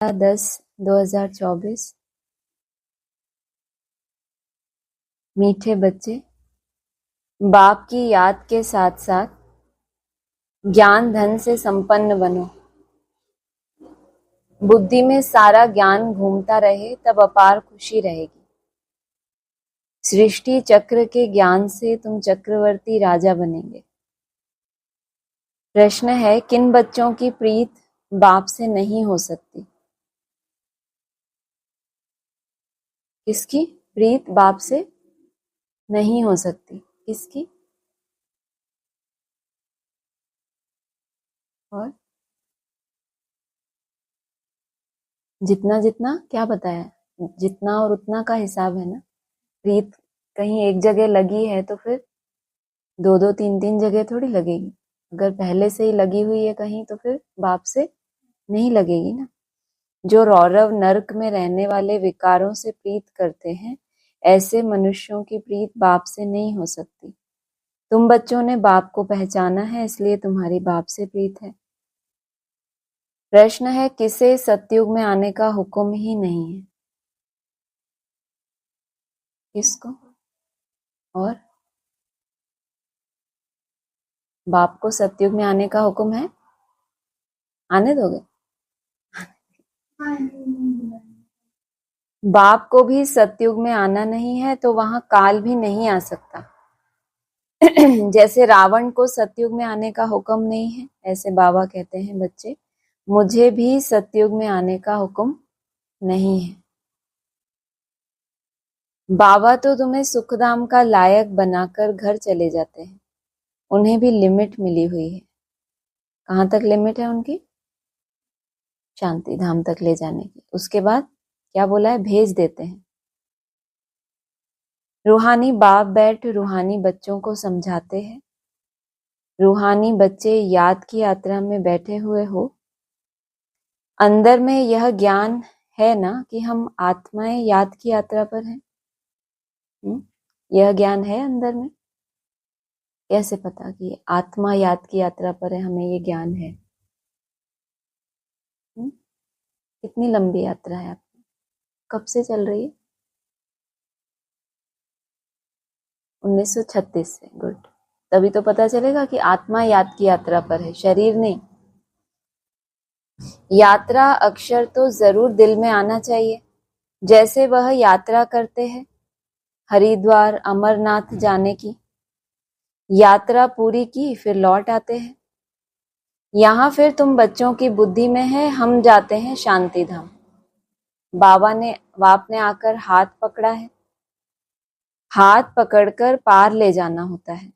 10/10/2024। मीठे बच्चे, बाप की याद के साथ साथ ज्ञान धन से संपन्न बनो। बुद्धि में सारा ज्ञान घूमता रहे तब अपार खुशी रहेगी। सृष्टि चक्र के ज्ञान से तुम चक्रवर्ती राजा बनेंगे। प्रश्न है, किन बच्चों की प्रीत बाप से नहीं हो सकती? किसकी प्रीत बाप से नहीं हो सकती? किसकी? और जितना जितना क्या बताया? जितना और उतना का हिसाब है ना। प्रीत कहीं एक जगह लगी है तो फिर दो दो तीन तीन जगह थोड़ी लगेगी। अगर पहले से ही लगी हुई है कहीं तो फिर बाप से नहीं लगेगी ना। जो रौरव नर्क में रहने वाले विकारों से प्रीत करते हैं, ऐसे मनुष्यों की प्रीत बाप से नहीं हो सकती। तुम बच्चों ने बाप को पहचाना है, इसलिए तुम्हारी बाप से प्रीत है। प्रश्न है, किसे सतयुग में आने का हुक्म ही नहीं है? किसको? और बाप को सतयुग में आने का हुक्म है? आने दोगे? बाप को भी सतयुग में आना नहीं है तो वहां काल भी नहीं आ सकता। जैसे रावण को सतयुग में आने का हुक्म नहीं है, ऐसे बाबा कहते हैं, बच्चे मुझे भी सतयुग में आने का हुक्म नहीं है। बाबा तो तुम्हें सुखधाम का लायक बनाकर घर चले जाते हैं। उन्हें भी लिमिट मिली हुई है। कहाँ तक लिमिट है उनकी? शांति धाम तक ले जाने की। उसके बाद क्या बोला है? भेज देते हैं। रूहानी बाप बैठ रूहानी बच्चों को समझाते हैं। रूहानी बच्चे याद की यात्रा में बैठे हुए हो। अंदर में यह ज्ञान है ना कि हम आत्माएं याद की यात्रा पर हैं। यह ज्ञान है अंदर में। कैसे पता कि आत्मा याद की यात्रा पर है? हमें ये ज्ञान है। कितनी लंबी यात्रा है आपकी? कब से चल रही है? 1936 से। गुड। तभी तो पता चलेगा कि आत्मा याद की यात्रा पर है, शरीर नहीं। यात्रा अक्षर तो जरूर दिल में आना चाहिए। जैसे वह यात्रा करते हैं हरिद्वार अमरनाथ जाने की। यात्रा पूरी की फिर लौट आते हैं। यहाँ फिर तुम बच्चों की बुद्धि में है, हम जाते हैं शांति धाम। बाप ने आकर हाथ पकड़ा है। हाथ पकड़कर पार ले जाना होता है।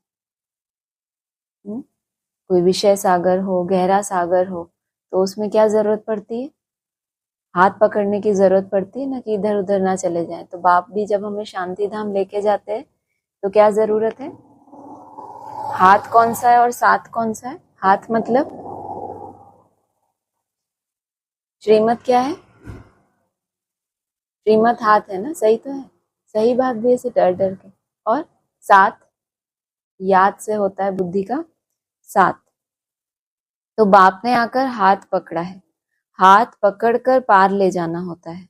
कोई विषय सागर हो, गहरा सागर हो, तो उसमें क्या जरूरत पड़ती है? हाथ पकड़ने की जरूरत पड़ती है ना, कि इधर उधर ना चले जाए। तो बाप भी जब हमें शांति धाम लेके जाते हैं तो क्या जरूरत है? हाथ कौन सा है और साथ कौन सा है? हाथ मतलब श्रीमत क्या है? श्रीमत हाथ है ना, सही तो है। सही बात भी ऐसे डर डर के। और साथ याद से होता है, बुद्धि का साथ। तो बाप ने आकर हाथ पकड़ा है। हाथ पकड़कर पार ले जाना होता है।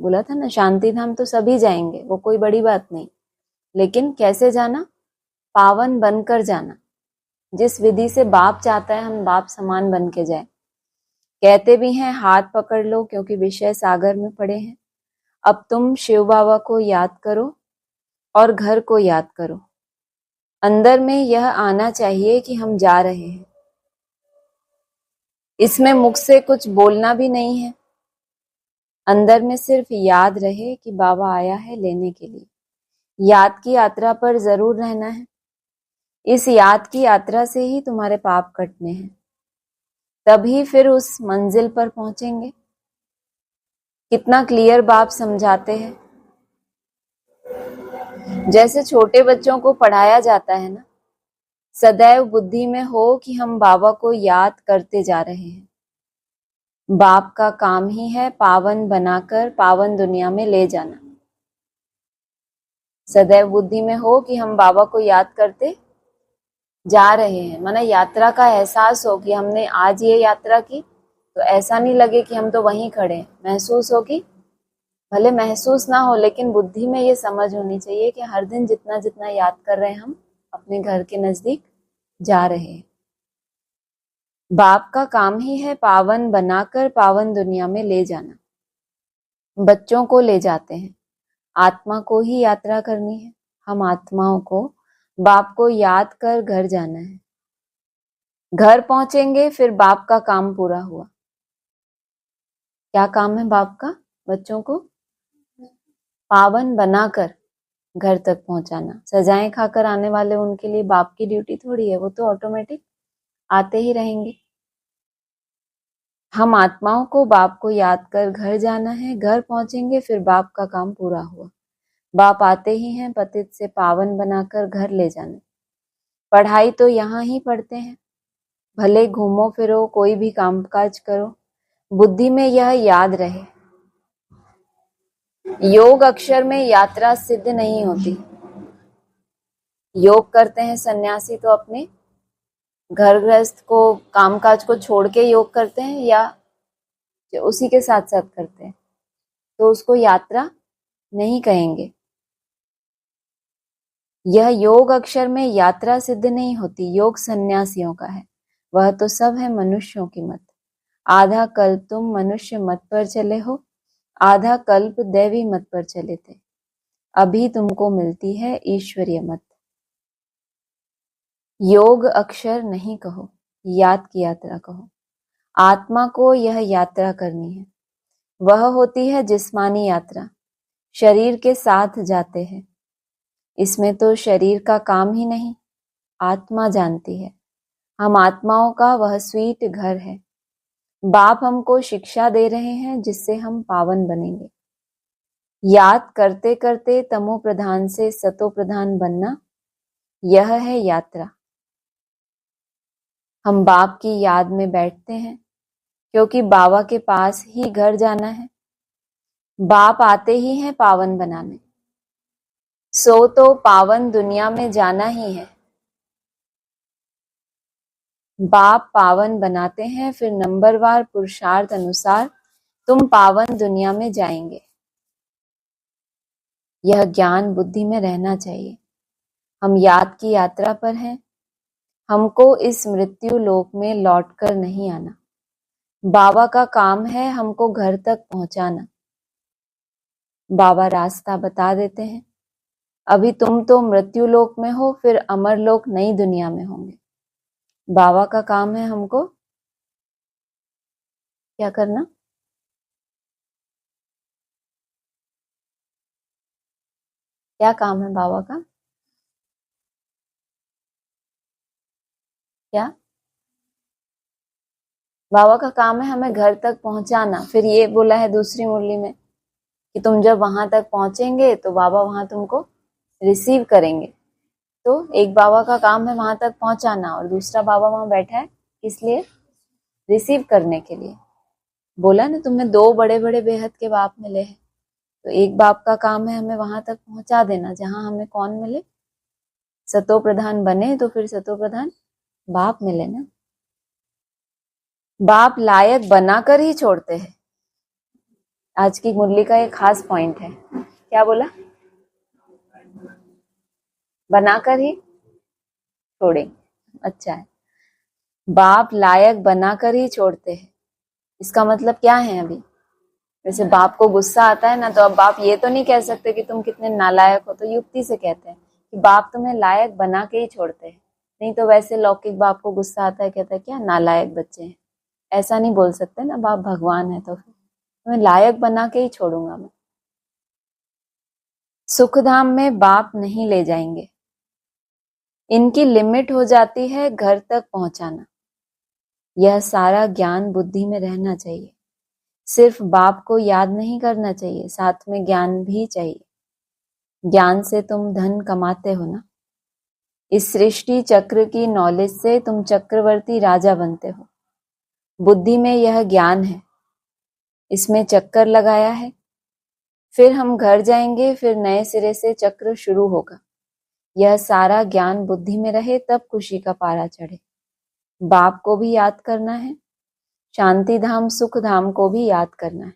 बोला था ना, शांति धाम तो सभी जाएंगे, वो कोई बड़ी बात नहीं। लेकिन कैसे जाना? पावन बनकर जाना। जिस विधि से बाप चाहता है हम बाप समान बन के जाए। कहते भी हैं हाथ पकड़ लो, क्योंकि विषय सागर में पड़े हैं। अब तुम शिव बाबा को याद करो और घर को याद करो। अंदर में यह आना चाहिए कि हम जा रहे हैं। इसमें मुख से कुछ बोलना भी नहीं है। अंदर में सिर्फ याद रहे कि बाबा आया है लेने के लिए। याद की यात्रा पर जरूर रहना है। इस याद की यात्रा से ही तुम्हारे पाप कटने हैं। तभी फिर उस मंजिल पर पहुंचेंगे। कितना क्लियर बाप समझाते हैं। जैसे छोटे बच्चों को पढ़ाया जाता है ना, सदैव बुद्धि में हो कि हम बाबा को याद करते जा रहे हैं। बाप का काम ही है पावन बनाकर पावन दुनिया में ले जाना। सदैव बुद्धि में हो कि हम बाबा को याद करते जा रहे हैं, माना यात्रा का एहसास हो कि हमने आज ये यात्रा की, तो तो ऐसा नहीं लगे कि हम तो वहीं खड़े हैं, महसूस होगी, भले महसूस ना हो लेकिन बुद्धि में ये समझ होनी चाहिए कि हर दिन जितना जितना याद कर रहे हैं हम अपने घर के नजदीक जा रहे हैं। बाप का काम ही है पावन बनाकर पावन दुनिया में ले जाना। बच्चों को ले जाते हैं, आत्मा को ही यात्रा करनी है। हम आत्माओं को बाप को याद कर घर जाना है। घर पहुंचेंगे फिर बाप का काम पूरा हुआ। क्या काम है बाप का? बच्चों को पावन बनाकर घर तक पहुंचाना। सजाएं खाकर आने वाले उनके लिए बाप की ड्यूटी थोड़ी है, वो तो ऑटोमेटिक आते ही रहेंगे। हम आत्माओं को बाप को याद कर घर जाना है। घर पहुंचेंगे फिर बाप का काम पूरा हुआ। बाप आते ही हैं पतित से पावन बनाकर घर ले जाने। पढ़ाई तो यहाँ ही पढ़ते हैं, भले घूमो फिरो कोई भी कामकाज करो, बुद्धि में यह याद रहे। योग अक्षर में यात्रा सिद्ध नहीं होती। योग करते हैं सन्यासी तो अपने घर गृहस्थ को कामकाज को छोड़ के योग करते हैं या उसी के साथ साथ करते हैं, तो उसको यात्रा नहीं कहेंगे। यह योग अक्षर में यात्रा सिद्ध नहीं होती। योग सन्यासियों का है, वह तो सब है मनुष्यों की मत। आधा कल्प तुम मनुष्य मत पर चले हो, आधा कल्प दैवी मत पर चले थे, अभी तुमको मिलती है ईश्वरीय मत। योग अक्षर नहीं कहो, याद की यात्रा कहो। आत्मा को यह यात्रा करनी है, वह होती है जिस्मानी यात्रा। शरीर के साथ जाते हैं, इसमें तो शरीर का काम ही नहीं, आत्मा जानती है। हम आत्माओं का वह स्वीट घर है। बाप हमको शिक्षा दे रहे हैं जिससे हम पावन बनेंगे। याद करते करते तमो प्रधान से सतो प्रधान बनना, यह है यात्रा। हम बाप की याद में बैठते हैं क्योंकि बाबा के पास ही घर जाना है। बाप आते ही हैं पावन बनाने, सो तो पावन दुनिया में जाना ही है। बाप पावन बनाते हैं, फिर नंबरवार पुरुषार्थ अनुसार तुम पावन दुनिया में जाएंगे। यह ज्ञान बुद्धि में रहना चाहिए। हम याद की यात्रा पर हैं, हमको इस मृत्यु लोक में लौटकर नहीं आना। बाबा का काम है हमको घर तक पहुंचाना। बाबा रास्ता बता देते हैं। अभी तुम तो मृत्यु लोक में हो, फिर अमर लोक नई दुनिया में होंगे। बाबा का काम है हमको क्या करना? क्या काम है बाबा का? क्या बाबा का काम है? हमें घर तक पहुंचाना। फिर ये बोला है दूसरी मुरली में कि तुम जब वहां तक पहुंचेंगे तो बाबा वहां तुमको रिसीव करेंगे। तो एक बाबा का काम है वहां तक पहुंचाना और दूसरा बाबा वहां बैठा है इसलिए रिसीव करने के लिए। बोला ना तुम्हें दो बड़े बड़े बेहद के बाप मिले हैं, तो एक बाप का काम है हमें वहां तक पहुंचा देना जहां हमें कौन मिले, सतो प्रधान बने तो फिर सतो प्रधान बाप मिले ना। बाप लायक बनाकर ही छोड़ते हैं। आज की मुरली का एक खास पॉइंट है। क्या बोला? बनाकर ही छोड़ेंगे। अच्छा है, बाप लायक बनाकर ही छोड़ते हैं। इसका मतलब क्या है? अभी वैसे बाप को गुस्सा आता है ना, तो अब बाप ये तो नहीं कह सकते कि तुम कितने नालायक हो, तो युक्ति से कहते हैं कि बाप तुम्हें लायक बना के ही छोड़ते हैं। नहीं तो वैसे लौकिक बाप को गुस्सा आता है, कहता है क्या नालायक बच्चे हैं, ऐसा नहीं बोल सकते ना। बाप भगवान है तो फिर तुम्हें लायक बना के ही छोड़ूंगा मैं। सुखधाम में बाप नहीं ले जाएंगे, इनकी लिमिट हो जाती है घर तक पहुंचाना। यह सारा ज्ञान बुद्धि में रहना चाहिए। सिर्फ बाप को याद नहीं करना चाहिए, साथ में ज्ञान भी चाहिए। ज्ञान से तुम धन कमाते हो ना। इस सृष्टि चक्र की नॉलेज से तुम चक्रवर्ती राजा बनते हो। बुद्धि में यह ज्ञान है, इसमें चक्कर लगाया है। फिर हम घर जाएंगे, फिर नए सिरे से चक्र शुरू होगा। यह सारा ज्ञान बुद्धि में रहे तब खुशी का पारा चढ़े। बाप को भी याद करना है, शांति धाम सुख धाम को भी याद करना है।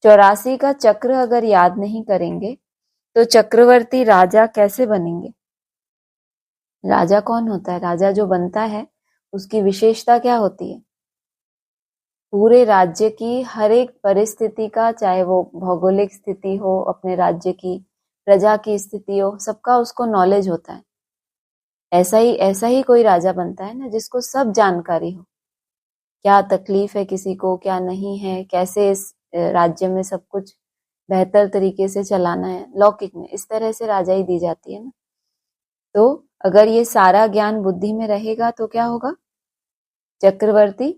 84 का चक्र अगर याद नहीं करेंगे तो चक्रवर्ती राजा कैसे बनेंगे? राजा कौन होता है? राजा जो बनता है उसकी विशेषता क्या होती है? पूरे राज्य की हर एक परिस्थिति का, चाहे वो भौगोलिक स्थिति हो, अपने राज्य की प्रजा की स्थिति हो, सबका उसको नॉलेज होता है। ऐसा ही कोई राजा बनता है ना जिसको सब जानकारी हो, क्या तकलीफ है किसी को, क्या नहीं है, कैसे इस राज्य में सब कुछ बेहतर तरीके से चलाना है। लौकिक में इस तरह से राजा ही दी जाती है ना। तो अगर ये सारा ज्ञान बुद्धि में रहेगा तो क्या होगा? चक्रवर्ती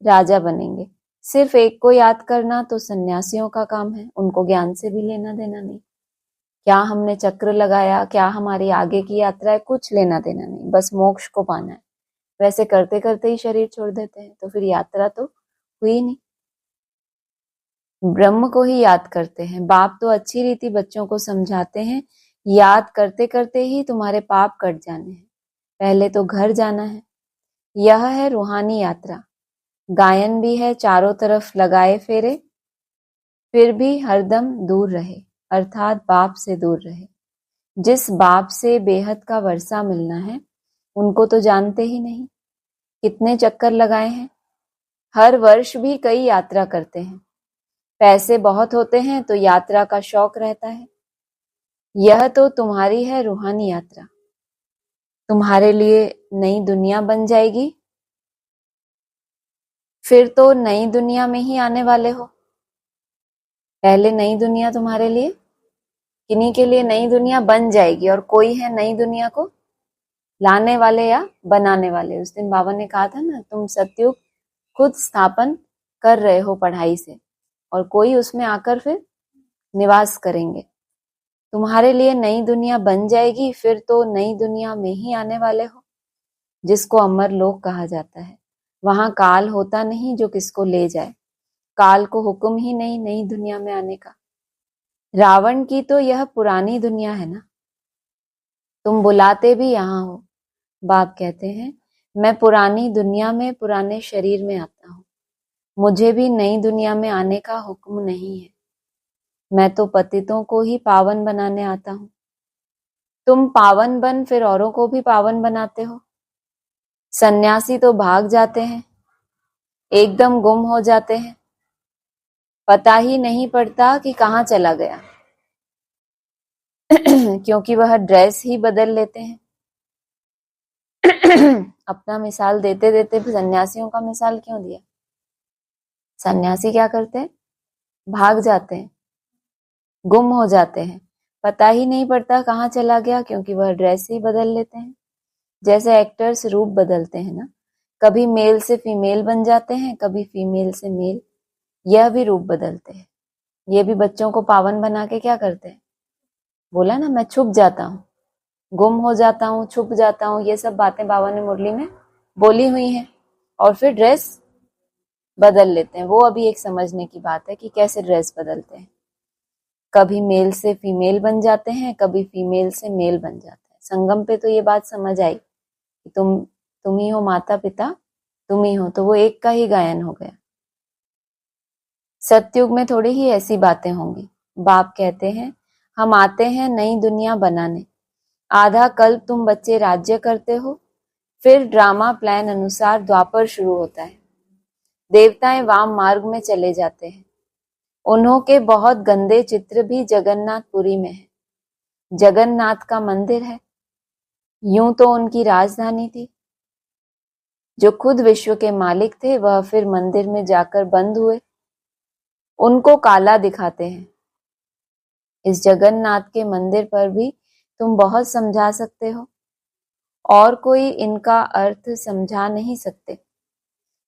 राजा बनेंगे। सिर्फ एक को याद करना तो सन्यासियों का काम है, उनको ज्ञान से भी लेना देना नहीं। क्या हमने चक्र लगाया, क्या हमारी आगे की यात्रा है, कुछ लेना देना नहीं, बस मोक्ष को पाना है। वैसे करते करते ही शरीर छोड़ देते हैं तो फिर यात्रा तो हुई नहीं। ब्रह्म को ही याद करते हैं। बाप तो अच्छी रीति बच्चों को समझाते हैं, याद करते करते ही तुम्हारे पाप कट जाने हैं, पहले तो घर जाना है। यह है रूहानी यात्रा। गायन भी है, चारों तरफ लगाए फेरे, फिर भी हरदम दूर रहे, अर्थात बाप से दूर रहे। जिस बाप से बेहद का वर्षा मिलना है उनको तो जानते ही नहीं। कितने चक्कर लगाए हैं, हर वर्ष भी कई यात्रा करते हैं। पैसे बहुत होते हैं तो यात्रा का शौक रहता है। यह तो तुम्हारी है रूहानी यात्रा। तुम्हारे लिए नई दुनिया बन जाएगी, फिर तो नई दुनिया में ही आने वाले हो। पहले नई दुनिया तुम्हारे लिए, किन्हीं के लिए नई दुनिया बन जाएगी, और कोई है नई दुनिया को लाने वाले या बनाने वाले। उस दिन बाबा ने कहा था ना, तुम सतयुग खुद स्थापन कर रहे हो पढ़ाई से, और कोई उसमें आकर फिर निवास करेंगे। तुम्हारे लिए नई दुनिया बन जाएगी, फिर तो नई दुनिया में ही आने वाले हो, जिसको अमर लोक कहा जाता है। वहां काल होता नहीं जो किसको ले जाए, काल को हुक्म ही नहीं नई दुनिया में आने का। रावण की तो यह पुरानी दुनिया है ना, तुम बुलाते भी यहाँ हो। बाप कहते हैं, मैं पुरानी दुनिया में पुराने शरीर में आता हूँ, मुझे भी नई दुनिया में आने का हुक्म नहीं है। मैं तो पतितों को ही पावन बनाने आता हूँ। तुम पावन बन फिर औरों को भी पावन बनाते हो। सन्यासी तो भाग जाते हैं, एकदम गुम हो जाते हैं, पता ही नहीं पड़ता कि कहाँ चला गया क्योंकि वह ड्रेस ही बदल लेते हैं। अपना मिसाल देते देते सन्यासियों का मिसाल क्यों दिया? सन्यासी क्या करते हैं? भाग जाते हैं, गुम हो जाते हैं, पता ही नहीं पड़ता कहाँ चला गया, क्योंकि वह ड्रेस ही बदल लेते हैं। जैसे एक्टर्स रूप बदलते हैं ना, कभी मेल से फीमेल बन जाते हैं, कभी फीमेल से मेल, यह भी रूप बदलते हैं। ये भी बच्चों को पावन बना के क्या करते हैं? बोला ना, मैं छुप जाता हूँ, गुम हो जाता हूँ, छुप जाता हूँ, ये सब बातें बाबा ने मुरली में बोली हुई हैं। और फिर ड्रेस बदल लेते हैं। वो अभी एक समझने की बात है कि कैसे ड्रेस बदलते हैं। कभी मेल से फीमेल बन जाते हैं, कभी फीमेल से मेल बन जाते हैं। संगम पे तो ये बात समझ आई कि तुम ही हो माता पिता, तुम ही हो, तो वो एक का ही गायन हो गया। सतयुग में थोड़ी ही ऐसी बातें होंगी। बाप कहते हैं, हम आते हैं नई दुनिया बनाने। आधा कल्प तुम बच्चे राज्य करते हो, फिर ड्रामा प्लान अनुसार द्वापर शुरू होता है। देवताएं वाम मार्ग में चले जाते हैं। उन्हों के बहुत गंदे चित्र भी जगन्नाथपुरी में है। जगन्नाथ का मंदिर है, यूं तो उनकी राजधानी थी। जो खुद विश्व के मालिक थे वह फिर मंदिर में जाकर बंद हुए। उनको काला दिखाते हैं। इस जगन्नाथ के मंदिर पर भी तुम बहुत समझा सकते हो, और कोई इनका अर्थ समझा नहीं सकते।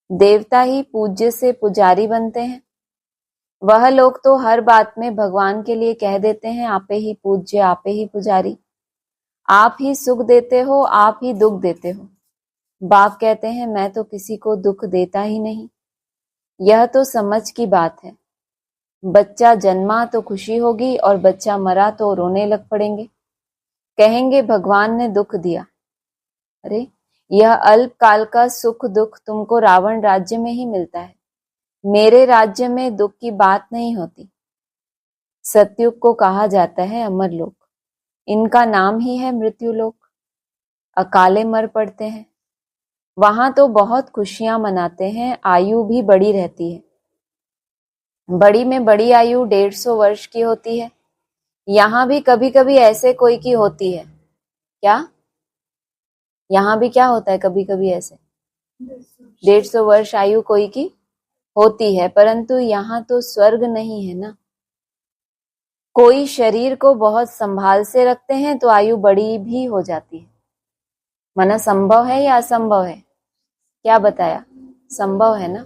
देवता ही पूज्य से पुजारी बनते हैं। वह लोग तो हर बात में भगवान के लिए कह देते हैं, आपे ही पूज्य, आपे ही पुजारी, आप ही सुख देते हो, आप ही दुख देते हो। बाप कहते हैं, मैं तो किसी को दुख देता ही नहीं। यह तो समझ की बात है। बच्चा जन्मा तो खुशी होगी, और बच्चा मरा तो रोने लग पड़ेंगे, कहेंगे भगवान ने दुख दिया। अरे यह अल्प काल का सुख दुख तुमको रावण राज्य में ही मिलता है। मेरे राज्य में दुख की बात नहीं होती। सतयुग को कहा जाता है अमरलोक। इनका नाम ही है मृत्युलोक। अकाले मर पड़ते हैं। वहां तो बहुत खुशियां मनाते हैं, आयु भी बड़ी रहती है। बड़ी में बड़ी आयु 150 वर्ष की होती है। यहाँ भी कभी कभी ऐसे कोई की होती है। क्या? यहाँ भी क्या होता है कभी कभी ऐसे 150 वर्ष आयु कोई की होती है, परंतु यहाँ तो स्वर्ग नहीं है ना। कोई शरीर को बहुत संभाल से रखते हैं तो आयु बड़ी भी हो जाती है। माना संभव है या असंभव है? क्या बताया? संभव है ना।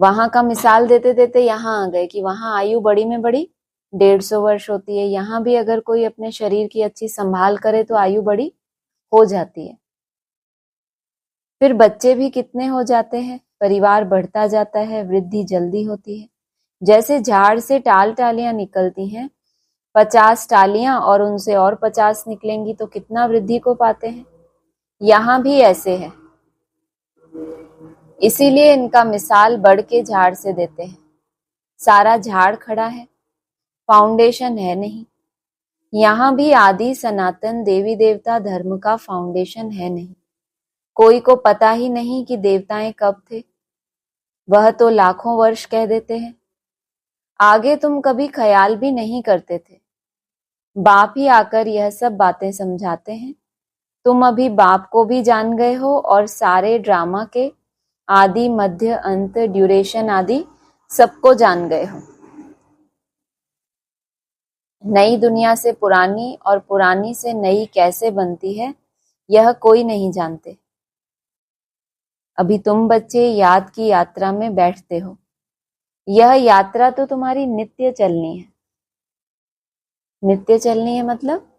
वहां का मिसाल देते देते यहाँ आ गए कि वहां आयु बड़ी में बड़ी 150 वर्ष होती है। यहाँ भी अगर कोई अपने शरीर की अच्छी संभाल करे तो आयु बड़ी हो जाती है। फिर बच्चे भी कितने हो जाते हैं, परिवार बढ़ता जाता है, वृद्धि जल्दी होती है। जैसे झाड़ से टालियां निकलती हैं, 50 टालियां और उनसे और 50 निकलेंगी तो कितना वृद्धि को पाते हैं। यहाँ भी ऐसे है, इसीलिए इनका मिसाल बढ़ के झाड़ से देते हैं। सारा झाड़ खड़ा है, फाउंडेशन है नहीं। यहाँ भी आदि सनातन देवी देवता धर्म का फाउंडेशन है नहीं। कोई को पता ही नहीं कि देवताएं कब थे, वह तो लाखों वर्ष कह देते हैं। आगे तुम कभी ख्याल भी नहीं करते थे। बाप ही आकर यह सब बातें समझाते हैं। तुम अभी बाप को भी जान गए हो और सारे ड्रामा के आदि मध्य अंत ड्यूरेशन आदि सबको जान गए हो। नई दुनिया से पुरानी और पुरानी से नई कैसे बनती है यह कोई नहीं जानते। अभी तुम बच्चे याद की यात्रा में बैठते हो। यह यात्रा तो तुम्हारी नित्य चलनी है। नित्य चलनी है मतलब?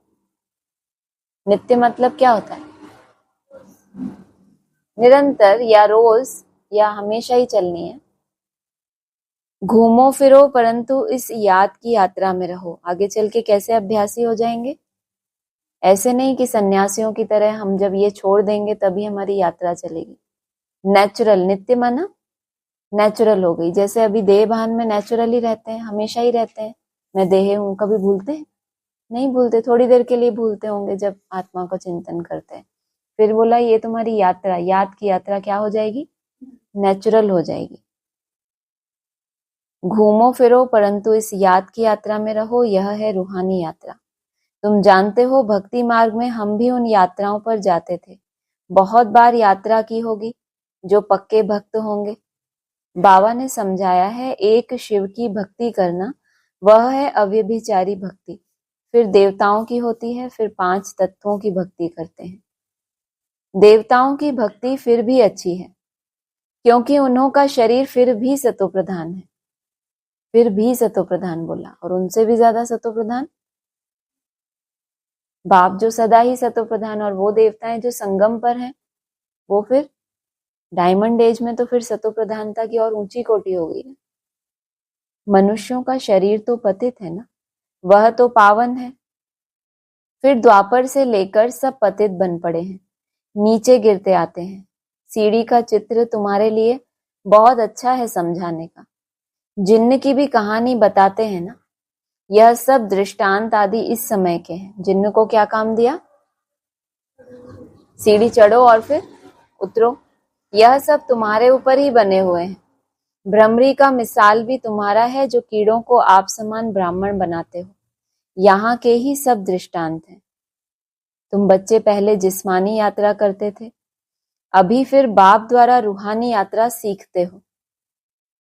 नित्य मतलब क्या होता है? निरंतर या रोज या हमेशा ही चलनी है। घूमो फिरो परंतु इस याद की यात्रा में रहो। आगे चल के कैसे अभ्यासी हो जाएंगे? ऐसे नहीं कि सन्यासियों की तरह हम जब ये छोड़ देंगे तभी हमारी यात्रा चलेगी। नेचुरल, नित्य माना नेचुरल हो गई। जैसे अभी देह भान में नेचुरल ही रहते हैं, हमेशा ही रहते हैं। मैं देह हूं, कभी भूलते हैं? नहीं भूलते, थोड़ी देर के लिए भूलते होंगे जब आत्मा को चिंतन करते हैं। फिर बोला ये तुम्हारी यात्रा, याद की यात्रा क्या हो जाएगी? नेचुरल हो जाएगी। घूमो फिरो परंतु इस याद की यात्रा में रहो, यह है रूहानी यात्रा। तुम जानते हो भक्ति मार्ग में हम भी उन यात्राओं पर जाते थे। बहुत बार यात्रा की होगी। जो पक्के भक्त होंगे, बाबा ने समझाया है, एक शिव की भक्ति करना वह है अव्यभिचारी भक्ति। फिर देवताओं की होती है, फिर 5 तत्वों की भक्ति करते हैं। देवताओं की भक्ति फिर भी अच्छी है क्योंकि उन्हों का शरीर फिर भी सतोप्रधान है। फिर भी सतोप्रधान बोला, और उनसे भी ज्यादा सतोप्रधान बाप जो सदा ही सतोप्रधान, और वो देवताएं जो संगम पर हैं वो फिर डायमंड एज में तो फिर सतोप्रधानता की और ऊंची कोटि हो गई ना। मनुष्यों का शरीर तो पतित है ना, वह तो पावन है। फिर द्वापर से लेकर सब पतित बन पड़े हैं, नीचे गिरते आते हैं। सीढ़ी का चित्र तुम्हारे लिए बहुत अच्छा है समझाने का। जिन्न की भी कहानी बताते हैं ना, यह सब दृष्टांत आदि इस समय के हैं। जिन्न को क्या काम दिया? सीढ़ी चढ़ो और फिर उतरो। यह सब तुम्हारे ऊपर ही बने हुए हैं। भ्रमरी का मिसाल भी तुम्हारा है जो कीड़ों को आप समान ब्राह्मण बनाते हो। यहाँ के ही सब दृष्टांत हैं। तुम बच्चे पहले जिस्मानी यात्रा करते थे, अभी फिर बाप द्वारा रूहानी यात्रा सीखते हो।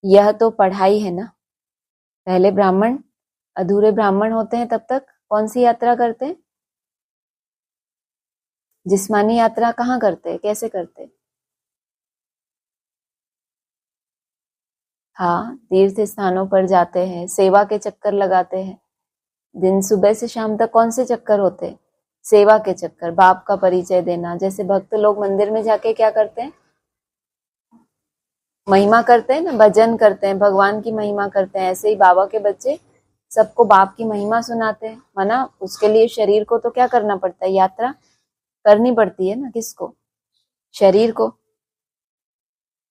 यह तो पढ़ाई है ना। पहले ब्राह्मण अधूरे ब्राह्मण होते हैं, तब तक कौन सी यात्रा करते हैं? जिस्मानी यात्रा कहाँ करते हैं, कैसे करते हैं? हाँ, तीर्थ स्थानों पर जाते हैं, सेवा के चक्कर लगाते हैं। दिन सुबह से शाम तक कौन से चक्कर होते हैं? सेवा के चक्कर, बाप का परिचय देना। जैसे भक्त लोग मंदिर में जाके क्या करते हैं? महिमा करते हैं ना, भजन करते हैं, भगवान की महिमा करते हैं। ऐसे ही बाबा के बच्चे सबको बाप की महिमा सुनाते हैं। माना उसके लिए शरीर को तो क्या करना पड़ता है? यात्रा करनी पड़ती है ना, किसको? शरीर को।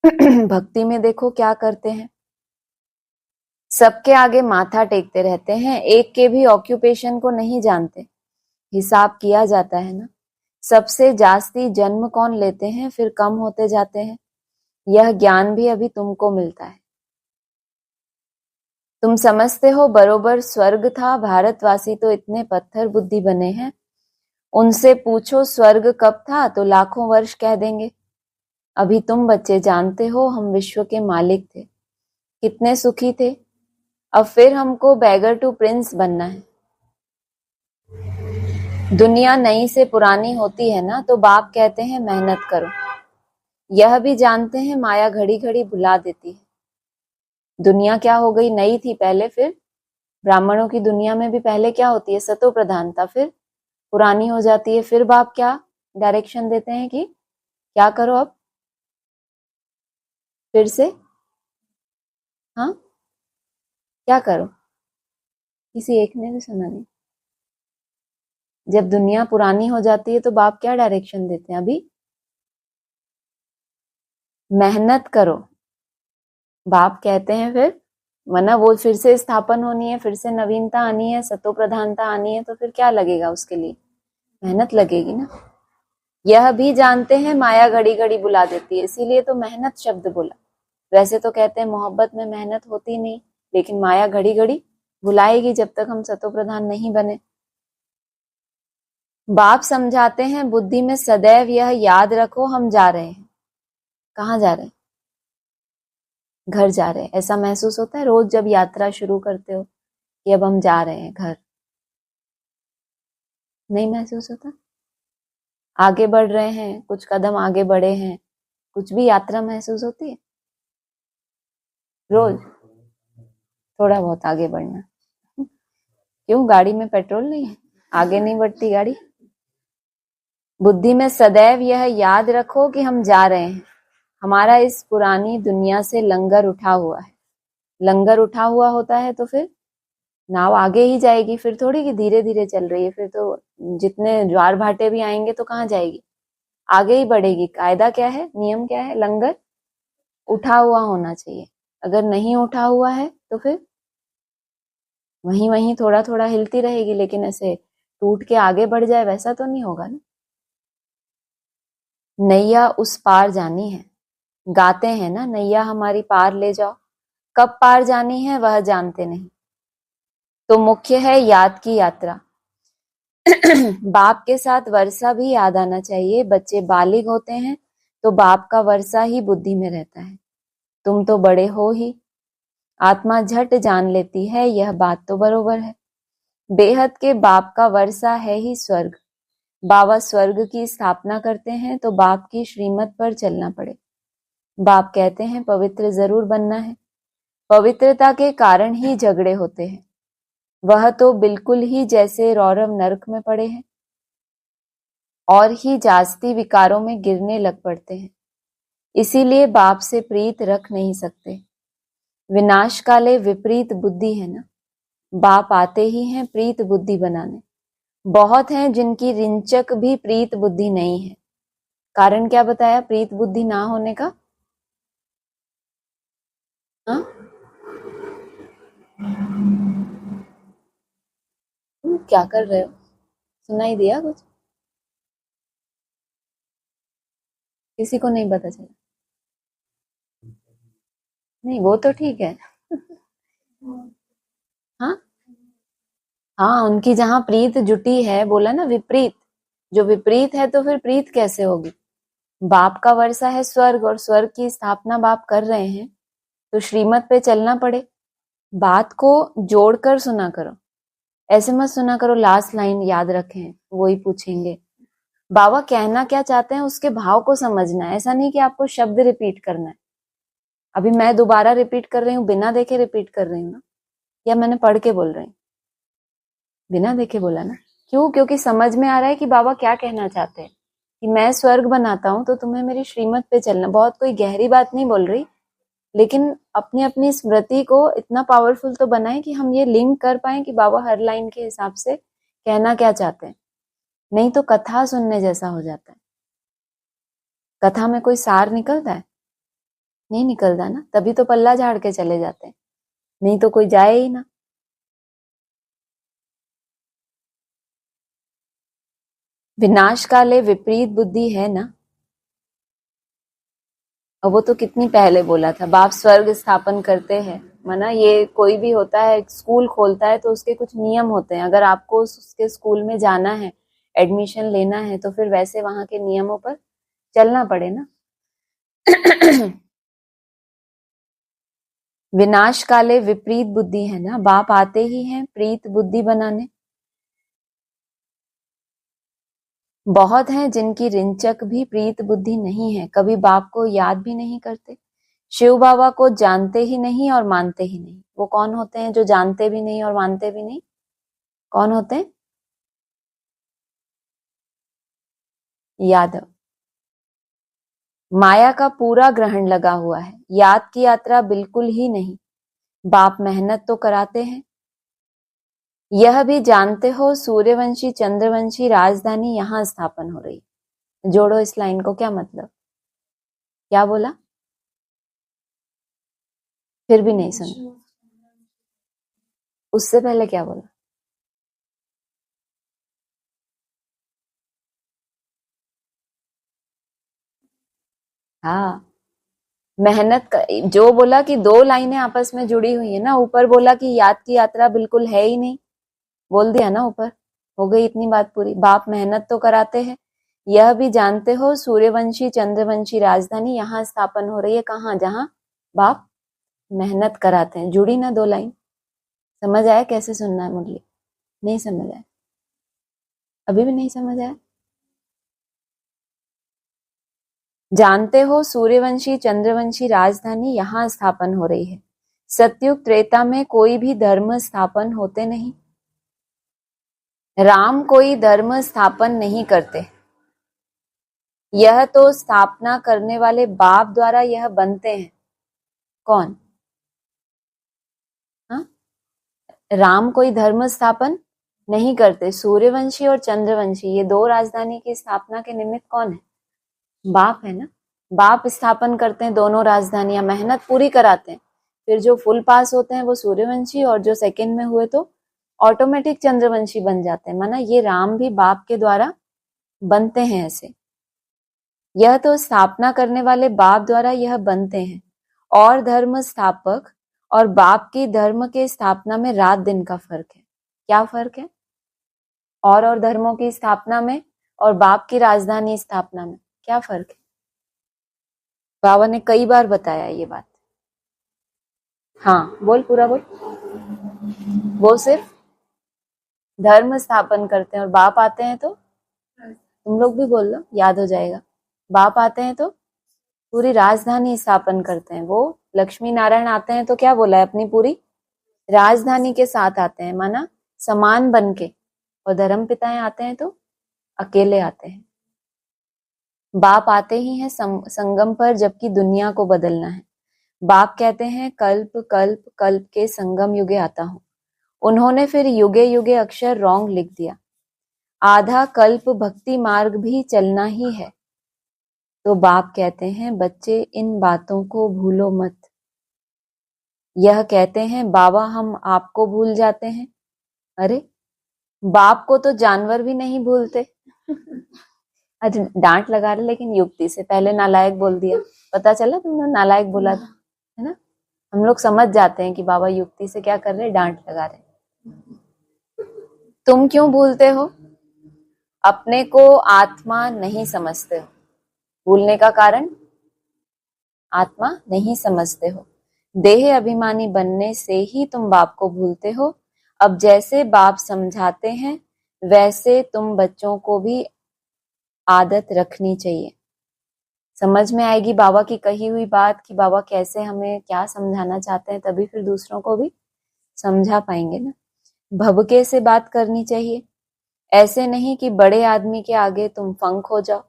भक्ति में देखो क्या करते हैं, सबके आगे माथा टेकते रहते हैं, एक के भी ऑक्यूपेशन को नहीं जानते। हिसाब किया जाता है ना, सबसे जास्ती जन्म कौन लेते हैं, फिर कम होते जाते हैं। यह ज्ञान भी अभी तुमको मिलता है। तुम समझते हो बरोबर स्वर्ग था, भारतवासी तो इतने पत्थर बुद्धि बने हैं। उनसे पूछो स्वर्ग कब था तो लाखों वर्ष कह देंगे। अभी तुम बच्चे जानते हो हम विश्व के मालिक थे, कितने सुखी थे। अब फिर हमको बैगर टू प्रिंस बनना है। दुनिया नई से पुरानी होती है ना, तो बाप कहते हैं मेहनत करो। यह भी जानते हैं माया घड़ी घड़ी भुला देती है। दुनिया क्या हो गई, नई थी पहले, फिर ब्राह्मणों की दुनिया में भी पहले क्या होती है, सतो प्रधानता, फिर पुरानी हो जाती है। फिर बाप क्या डायरेक्शन देते हैं कि क्या करो अब फिर से? हाँ, क्या करो? किसी एक ने भी सुना नहीं। जब दुनिया पुरानी हो जाती है तो बाप क्या डायरेक्शन देते हैं? अभी मेहनत करो बाप कहते हैं, फिर वरना वो फिर से स्थापन होनी है, फिर से नवीनता आनी है, सतो प्रधानता आनी है, तो फिर क्या लगेगा उसके लिए? मेहनत लगेगी ना। यह भी जानते हैं माया घड़ी घड़ी बुला देती है, इसीलिए तो मेहनत शब्द बोला। वैसे तो कहते हैं मोहब्बत में मेहनत होती नहीं, लेकिन माया घड़ी घड़ी बुलाएगी जब तक हम सतो प्रधान नहीं बने। बाप समझाते हैं बुद्धि में सदैव यह याद रखो हम जा रहे हैं। कहाँ जा रहे हैं? घर जा रहे हैं। ऐसा महसूस होता है रोज जब यात्रा शुरू करते हो कि अब हम जा रहे हैं घर? नहीं महसूस होता? आगे बढ़ रहे हैं, कुछ कदम आगे बढ़े हैं, कुछ भी यात्रा महसूस होती है रोज? थोड़ा बहुत आगे बढ़ना। क्यों? गाड़ी में पेट्रोल नहीं है, आगे नहीं बढ़ती गाड़ी। बुद्धि में सदैव यह याद रखो कि हम जा रहे हैं। हमारा इस पुरानी दुनिया से लंगर उठा हुआ है। लंगर उठा हुआ होता है तो फिर नाव आगे ही जाएगी, फिर थोड़ी कि धीरे धीरे चल रही है। फिर तो जितने ज्वार भाटे भी आएंगे तो कहाँ जाएगी, आगे ही बढ़ेगी। कायदा क्या है, नियम क्या है? लंगर उठा हुआ होना चाहिए। अगर नहीं उठा हुआ है तो फिर वहीं वहीं थोड़ा थोड़ा हिलती रहेगी, लेकिन ऐसे टूट के आगे बढ़ जाए वैसा तो नहीं होगा ना। नैया उस पार जानी है, गाते हैं ना, नैया हमारी पार ले जाओ। कब पार जानी है वह जानते नहीं, तो मुख्य है याद की यात्रा। बाप के साथ वर्षा भी याद आना चाहिए। बच्चे बालिग होते हैं तो बाप का वर्षा ही बुद्धि में रहता है। तुम तो बड़े हो ही, आत्मा झट जान लेती है, यह बात तो बरोबर है। बेहद के बाप का वर्षा है ही स्वर्ग। बाबा स्वर्ग की स्थापना करते हैं तो बाप की श्रीमत पर चलना पड़े। बाप कहते हैं पवित्र जरूर बनना है। पवित्रता के कारण ही झगड़े होते हैं। वह तो बिल्कुल ही जैसे रौरव नरक में पड़े हैं और ही जास्ती विकारों में गिरने लग पड़ते हैं। इसीलिए बाप से प्रीत रख नहीं सकते। विनाश काले विपरीत बुद्धि है ना, बाप आते ही हैं प्रीत बुद्धि बनाने। बहुत हैं जिनकी रिंचक भी प्रीत बुद्धि नहीं है। कारण क्या बताया प्रीत बुद्धि ना होने का? हाँ, तुम क्या कर रहे हो? सुनाई दिया कुछ? किसी को नहीं पता चला? नहीं, वो तो ठीक है। हाँ हाँ, उनकी जहां प्रीत जुटी है, बोला ना विपरीत। जो विपरीत है तो फिर प्रीत कैसे होगी? बाप का वर्षा है स्वर्ग और स्वर्ग की स्थापना बाप कर रहे हैं, तो श्रीमत पे चलना पड़े। बात को जोड़कर सुना करो, ऐसे मत सुना करो लास्ट लाइन याद रखें वही पूछेंगे। बाबा कहना क्या चाहते हैं उसके भाव को समझना है। ऐसा नहीं कि आपको शब्द रिपीट करना है। अभी मैं दोबारा रिपीट कर रही हूँ, बिना देखे रिपीट कर रही हूँ ना, या मैंने पढ़ के बोल रही हूँ? बिना देखे बोला ना। क्यों? क्योंकि समझ में आ रहा है कि बाबा क्या कहना चाहते हैं, कि मैं स्वर्ग बनाता हूं तो तुम्हें मेरी श्रीमत पे चलना। बहुत कोई गहरी बात नहीं बोल रही, लेकिन अपनी अपनी स्मृति को इतना पावरफुल तो बनाए कि हम ये लिंक कर पाए कि बाबा हर लाइन के हिसाब से कहना क्या चाहते हैं। नहीं तो कथा सुनने जैसा हो जाता है। कथा में कोई सार निकलता है? नहीं निकलता ना, तभी तो पल्ला झाड़ के चले जाते हैं, नहीं तो कोई जाए ही ना। विनाश काले विपरीत बुद्धि है ना, और वो तो कितनी पहले बोला था। बाप स्वर्ग स्थापन करते हैं, माना ये कोई भी होता है स्कूल खोलता है तो उसके कुछ नियम होते हैं। अगर आपको उसके स्कूल में जाना है, एडमिशन लेना है, तो फिर वैसे वहां के नियमों पर चलना पड़े ना। विनाश काले विपरीत बुद्धि है ना, बाप आते ही हैं प्रीत बुद्धि बनाने। बहुत हैं जिनकी रिंचक भी प्रीत बुद्धि नहीं है, कभी बाप को याद भी नहीं करते। शिव बाबा को जानते ही नहीं और मानते ही नहीं। वो कौन होते हैं जो जानते भी नहीं और मानते भी नहीं? कौन होते हैं? यादव। माया का पूरा ग्रहण लगा हुआ है, याद की यात्रा बिल्कुल ही नहीं। बाप मेहनत तो कराते हैं। यह भी जानते हो सूर्यवंशी चंद्रवंशी राजधानी यहाँ स्थापन हो रही। जोड़ो इस लाइन को, क्या मतलब? क्या बोला? फिर भी नहीं सुना। उससे पहले क्या बोला? हाँ, मेहनत जो बोला कि दो लाइनें आपस में जुड़ी हुई है ना। ऊपर बोला कि याद की यात्रा बिल्कुल है ही नहीं, बोल दिया ना ऊपर, हो गई इतनी बात पूरी। बाप मेहनत तो कराते हैं। यह भी जानते हो सूर्यवंशी चंद्रवंशी राजधानी यहाँ स्थापन हो रही है। कहाँ? जहां बाप मेहनत कराते हैं। जुड़ी ना दो लाइन। समझ आया कैसे सुनना है मुरली? नहीं समझ आया? अभी भी नहीं समझ आया? जानते हो सूर्यवंशी चंद्रवंशी राजधानी यहाँ स्थापन हो रही है। सतयुग त्रेता में कोई भी धर्म स्थापन होते नहीं। राम कोई धर्म स्थापन नहीं करते, यह तो स्थापना करने वाले बाप द्वारा यह बनते हैं। कौन? हाँ? राम कोई धर्म स्थापन नहीं करते। सूर्यवंशी और चंद्रवंशी ये दो राजधानी की स्थापना के निमित्त कौन है? बाप है ना। बाप स्थापन करते हैं दोनों राजधानियां, मेहनत पूरी कराते हैं। फिर जो फुल पास होते हैं वो सूर्यवंशी, और जो सेकंड में हुए तो ऑटोमेटिक चंद्रवंशी बन जाते हैं। माना ये राम भी बाप के द्वारा बनते हैं ऐसे। यह तो स्थापना करने वाले बाप द्वारा यह बनते हैं। और धर्म स्थापक और बाप की धर्म के स्थापना में रात दिन का फर्क है। क्या फर्क है? और धर्मों की स्थापना में और बाप की राजधानी स्थापना में क्या फर्क है? बाबा ने कई बार बताया ये बात। हाँ बोल, पूरा बोल। वो सिर्फ धर्म स्थापन करते हैं, और बाप आते हैं तो तुम लोग भी बोल लो, याद हो जाएगा। बाप आते हैं तो पूरी राजधानी स्थापन करते हैं। वो लक्ष्मी नारायण आते हैं तो क्या बोला है? अपनी पूरी राजधानी के साथ आते हैं, माना समान बन के। और धर्म पिताएं आते हैं तो अकेले आते हैं। बाप आते ही हैं संगम पर, जबकि दुनिया को बदलना है। बाप कहते हैं कल्प कल्प कल्प के संगम युगे आता हूं। उन्होंने फिर युगे युगे अक्षर रॉन्ग लिख दिया। आधा कल्प भक्ति मार्ग भी चलना ही है। तो बाप कहते हैं बच्चे इन बातों को भूलो मत। यह कहते हैं बाबा हम आपको भूल जाते हैं। अरे बाप को तो जानवर भी नहीं भूलते। आज डांट लगा रहे, लेकिन युक्ति से। पहले नालायक बोल दिया, पता चला तुमने नालायक बोला था, है ना। हम लोग समझ जाते हैं कि बाबा युक्ति से क्या कर रहे, डांट लगा रहे। तुम क्यों भूलते हो? अपने को आत्मा नहीं समझते हो। भूलने का कारण? आत्मा नहीं समझते हो। देह अभिमानी बनने से ही तुम बाप को भूलते हो। अब जैसे बाप समझाते हैं वैसे तुम बच्चों को भी आदत रखनी चाहिए। समझ में आएगी बाबा की कही हुई बात कि बाबा कैसे हमें क्या समझाना चाहते हैं, तभी फिर दूसरों को भी समझा पाएंगे ना। भबके से बात करनी चाहिए, ऐसे नहीं कि बड़े आदमी के आगे तुम फंक हो जाओ।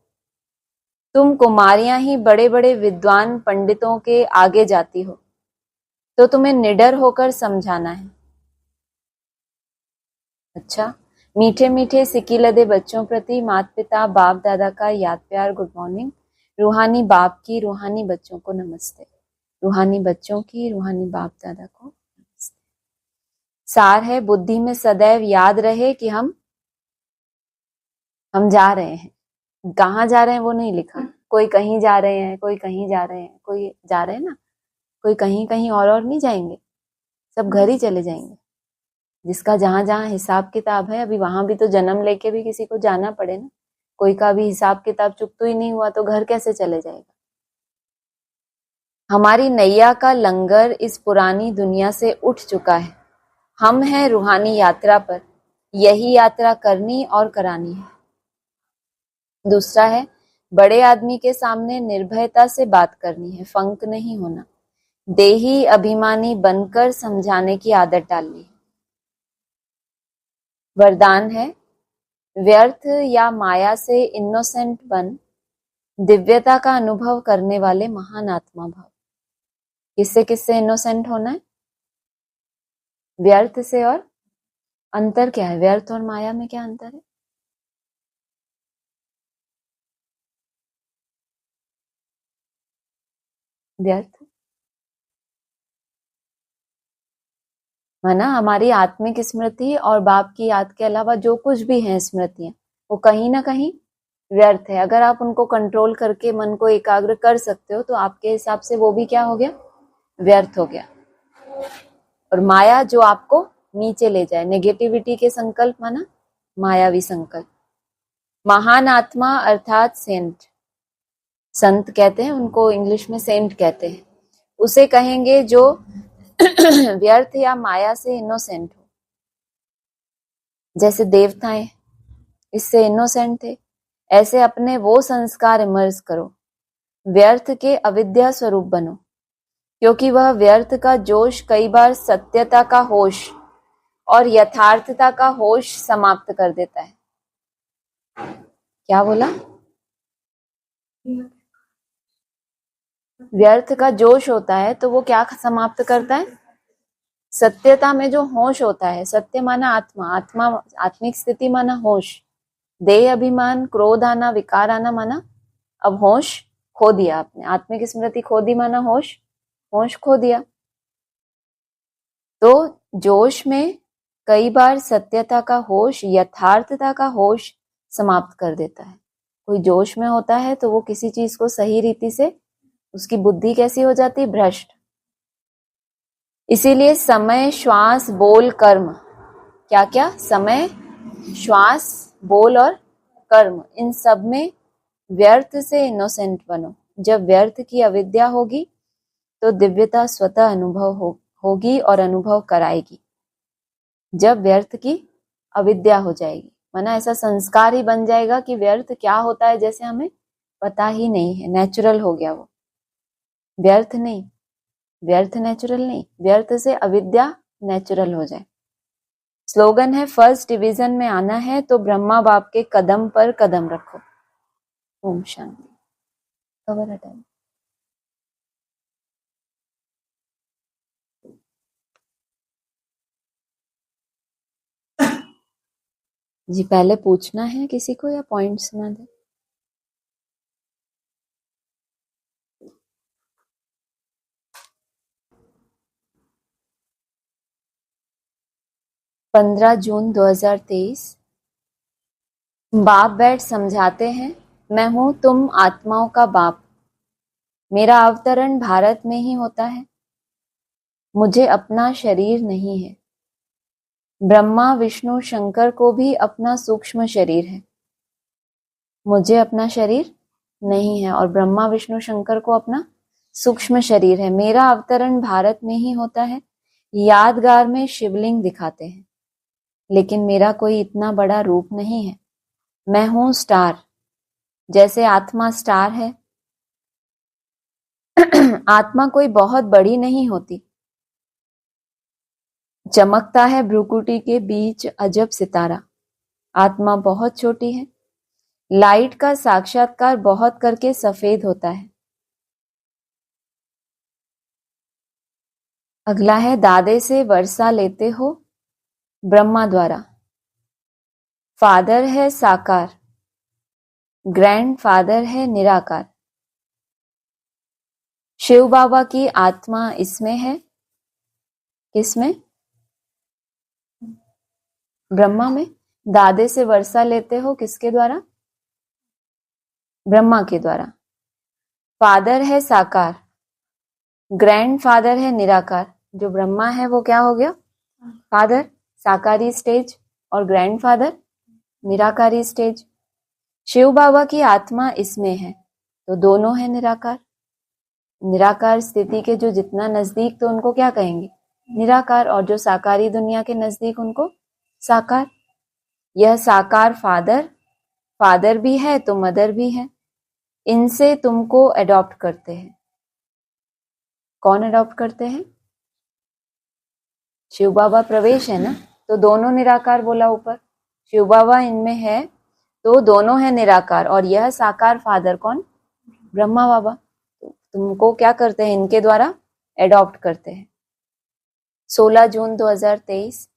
तुम कुमारियां ही बड़े बड़े विद्वान पंडितों के आगे जाती हो, तो तुम्हें निडर होकर समझाना है। अच्छा, मीठे मीठे सिक्की लदे बच्चों प्रति माता पिता बाप दादा का याद प्यार गुड मॉर्निंग। रूहानी बाप की रूहानी बच्चों को नमस्ते। रूहानी बच्चों की रूहानी बाप दादा को नमस्ते। सार है, बुद्धि में सदैव याद रहे कि हम जा रहे हैं। कहाँ जा रहे हैं वो नहीं लिखा। कोई कहीं जा रहे हैं, कोई कहीं जा रहे हैं, कोई जा रहे हैं ना, कोई कहीं कहीं और नहीं जाएंगे, सब घर ही चले जाएंगे। जिसका जहां जहां हिसाब किताब है, अभी वहां भी तो जन्म लेके भी किसी को जाना पड़े ना। कोई का भी हिसाब किताब चुकता ही नहीं हुआ तो घर कैसे चले जाएगा। हमारी नैया का लंगर इस पुरानी दुनिया से उठ चुका है। हम हैं रूहानी यात्रा पर, यही यात्रा करनी और करानी है। दूसरा है, बड़े आदमी के सामने निर्भयता से बात करनी है, फंक नहीं होना। देही अभिमानी बनकर समझाने की आदत डालनी है। वरदान है, व्यर्थ या माया से इनोसेंट बन दिव्यता का अनुभव करने वाले महान आत्मा भाव। किससे किससे इनोसेंट होना है? व्यर्थ से। और अंतर क्या है? व्यर्थ और माया में क्या अंतर है? व्यर्थ माना हमारी आत्मिक स्मृति और बाप की याद के अलावा जो कुछ भी है स्मृतियां, वो कहीं ना कहीं व्यर्थ है। अगर आप उनको कंट्रोल करके मन को एकाग्र कर सकते हो तो आपके हिसाब से वो भी क्या हो गया? व्यर्थ हो गया। और माया जो आपको नीचे ले जाए, नेगेटिविटी के संकल्प माना मायावी संकल्प। महान आत्मा अर्थात सेंट, संत कहते हैं उनको, इंग्लिश में सेंट कहते हैं, उसे कहेंगे जो व्यर्थ या माया से इनोसेंट हो। जैसे देवताएं इससे इनोसेंट थे, ऐसे अपने वो संस्कार इमर्ज करो, व्यर्थ के अविद्या स्वरूप बनो। क्योंकि वह व्यर्थ का जोश कई बार सत्यता का होश और यथार्थता का होश समाप्त कर देता है। क्या बोला? व्यर्थ का जोश होता है तो वो क्या समाप्त करता है? सत्यता में जो होश होता है, सत्य माना आत्मा, आत्मा आत्मिक स्थिति माना होश। देह अभिमान क्रोध आना विकार आना माना अब होश खो दिया आपने। आत्मिक स्मृति खो दी माना होश, होश खो दिया। तो जोश में कई बार सत्यता का होश, यथार्थता का होश समाप्त कर देता है। कोई जोश में होता है तो वो किसी चीज को सही रीति से, उसकी बुद्धि कैसी हो जाती है? भ्रष्ट। इसीलिए समय श्वास बोल कर्म, क्या क्या? समय श्वास बोल और कर्म, इन सब में व्यर्थ से इनोसेंट बनो। जब व्यर्थ की अविद्या होगी तो दिव्यता स्वतः अनुभव होगी और अनुभव कराएगी। जब व्यर्थ की अविद्या हो जाएगी, माना ऐसा संस्कार ही बन जाएगा कि व्यर्थ क्या होता है जैसे हमें पता ही नहीं है, नेचुरल हो गया वो। व्यर्थ नहीं, व्यर्थ नेचुरल नहीं, व्यर्थ से अविद्या नेचुरल हो जाए। स्लोगन है, फर्स्ट डिवीजन में आना है तो ब्रह्मा बाप के कदम पर कदम रखो। ओम शांति। कवर हटाए। जी पहले पूछना है किसी को या पॉइंट सुना दे? जून 2023। बाप बैठ समझाते हैं, मैं हूं तुम आत्माओं का बाप। मेरा अवतरण भारत में ही होता है। मुझे अपना शरीर नहीं है। ब्रह्मा विष्णु शंकर को भी अपना सूक्ष्म शरीर है। मुझे अपना शरीर नहीं है और ब्रह्मा विष्णु शंकर को अपना सूक्ष्म शरीर है। मेरा अवतरण भारत में ही होता है। यादगार में शिवलिंग दिखाते हैं, लेकिन मेरा कोई इतना बड़ा रूप नहीं है। मैं हूं स्टार, जैसे आत्मा स्टार है। आत्मा कोई बहुत बड़ी नहीं होती। चमकता है भ्रुकुटी के बीच अजब सितारा। आत्मा बहुत छोटी है। लाइट का साक्षात्कार बहुत करके सफेद होता है। अगला है, दादे से वर्षा लेते हो ब्रह्मा द्वारा। फादर है साकार, ग्रैंड फादर है निराकार। शिव बाबा की आत्मा इसमें है, किसमें? ब्रह्मा में। दादे से वर्षा लेते हो किसके द्वारा? ब्रह्मा के द्वारा। फादर है साकार, ग्रैंड फादर है निराकार। जो ब्रह्मा है वो क्या हो गया? फादर, साकारी स्टेज, और ग्रैंड फादर निराकारी स्टेज। शिव बाबा की आत्मा इसमें है, तो दोनों है निराकार। निराकार स्थिति के जो जितना नजदीक, तो उनको क्या कहेंगे? निराकार। और जो साकारी दुनिया के नजदीक, उनको साकार। यह साकार फादर भी है तो मदर भी है। इनसे तुमको अडॉप्ट करते हैं। कौन अडॉप्ट करते हैं? शिव बाबा प्रवेश है ना, तो दोनों निराकार बोला ऊपर। शिव बाबा इनमें है तो दोनों है निराकार, और यह साकार फादर कौन? ब्रह्मा बाबा। तो तुमको क्या करते हैं? इनके द्वारा एडॉप्ट करते हैं। 16 जून 2023।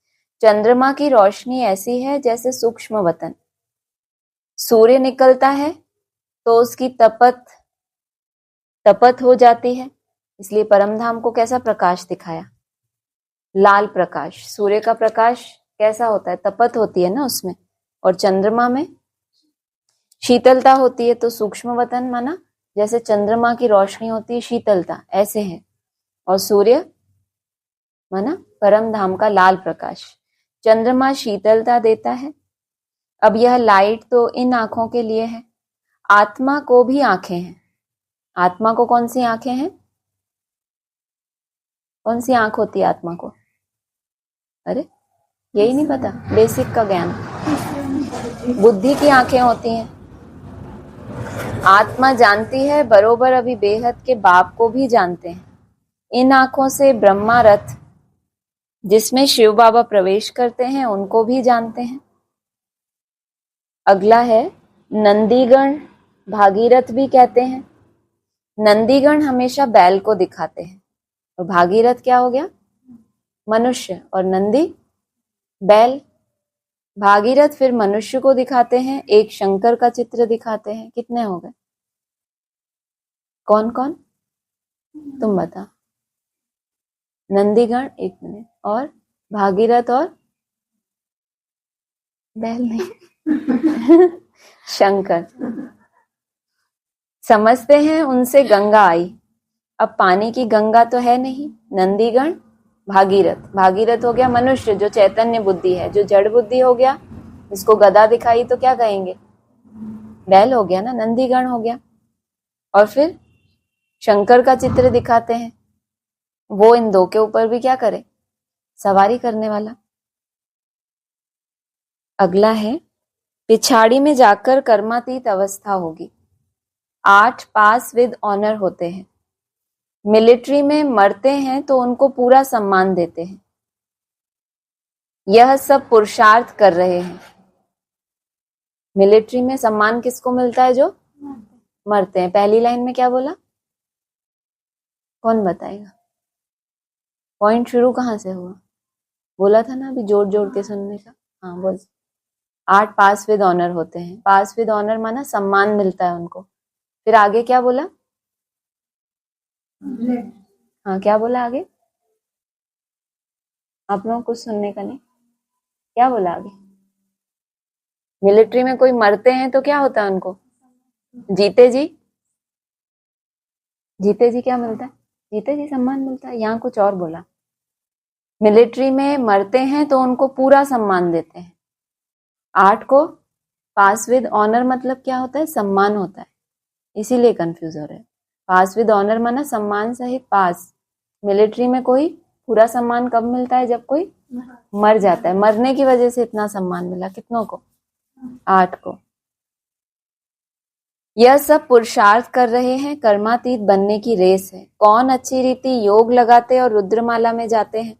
चंद्रमा की रोशनी ऐसी है जैसे सूक्ष्म वतन। सूर्य निकलता है तो उसकी तपत हो जाती है, इसलिए परमधाम को कैसा प्रकाश दिखाया? लाल प्रकाश। सूर्य का प्रकाश कैसा होता है? तपत होती है ना उसमें। और चंद्रमा में शीतलता होती है, तो सूक्ष्म वतन माना जैसे चंद्रमा की रोशनी होती है, शीतलता ऐसे है। और सूर्य माना परम धाम का लाल प्रकाश। चंद्रमा शीतलता देता है। अब यह लाइट तो इन आंखों के लिए है, आत्मा को भी आंखें हैं। आत्मा को कौन सी आंखें हैं? कौन सी आंख होती है आत्मा को? अरे यही नहीं पता, बेसिक का ज्ञान। बुद्धि की आंखें होती हैं। आत्मा जानती है बरोबर, अभी बेहद के बाप को भी जानते हैं। इन आंखों से ब्रह्मा रथ जिसमें शिव बाबा प्रवेश करते हैं उनको भी जानते हैं। अगला है नंदीगण, भागीरथ भी कहते हैं। नंदीगण हमेशा बैल को दिखाते हैं, और भागीरथ क्या हो गया? मनुष्य, और नंदी बैल। भागीरथ फिर मनुष्य को दिखाते हैं, एक शंकर का चित्र दिखाते हैं। कितने हो गए? कौन कौन? तुम बता। नंदीगण, एक मिनट, और भागीरथ, और बैल नहीं शंकर। समझते हैं उनसे गंगा आई। अब पानी की गंगा तो है नहीं। नंदीगण, भागीरथ हो गया मनुष्य जो चैतन्य बुद्धि है। जो जड़ बुद्धि हो गया, इसको गदा दिखाई तो क्या कहेंगे? बैल हो गया ना, नंदीगण हो गया। और फिर शंकर का चित्र दिखाते हैं, वो इन दो के ऊपर भी क्या करे? सवारी करने वाला। अगला है पिछाड़ी में जाकर कर्मातीत अवस्था होगी। 8 पास विद ऑनर होते हैं। मिलिट्री में मरते हैं तो उनको पूरा सम्मान देते हैं। यह सब पुरुषार्थ कर रहे हैं। मिलिट्री में सम्मान किसको मिलता है? जो मरते हैं। पहली लाइन में क्या बोला? कौन बताएगा? पॉइंट शुरू कहाँ से हुआ? बोला था ना अभी, जोड़ जोड़ के सुनने का। हाँ बोल। 8 पास विद ऑनर होते हैं। पास विद ऑनर माना सम्मान मिलता है उनको। फिर आगे क्या बोला? हाँ क्या बोला आगे? आप लोगों को सुनने का नहीं, क्या बोला आगे? मिलिट्री में कोई मरते हैं तो क्या होता है उनको? जीते जी क्या मिलता है? जीते जी सम्मान मिलता है। यहाँ कुछ और बोला। मिलिट्री में मरते हैं तो उनको पूरा सम्मान देते हैं। 8 को पास विद ऑनर मतलब क्या होता है? सम्मान होता है, इसीलिए कंफ्यूज हो रहे हैं। पास विद ऑनर माना सम्मान सहित पास। मिलिट्री में कोई पूरा सम्मान कब मिलता है? जब कोई मर जाता है। मरने की वजह से इतना सम्मान मिला। कितनों को? 8 को। यह सब पुरुषार्थ कर रहे हैं, कर्मातीत बनने की रेस है। कौन अच्छी रीति योग लगाते और रुद्रमाला में जाते हैं?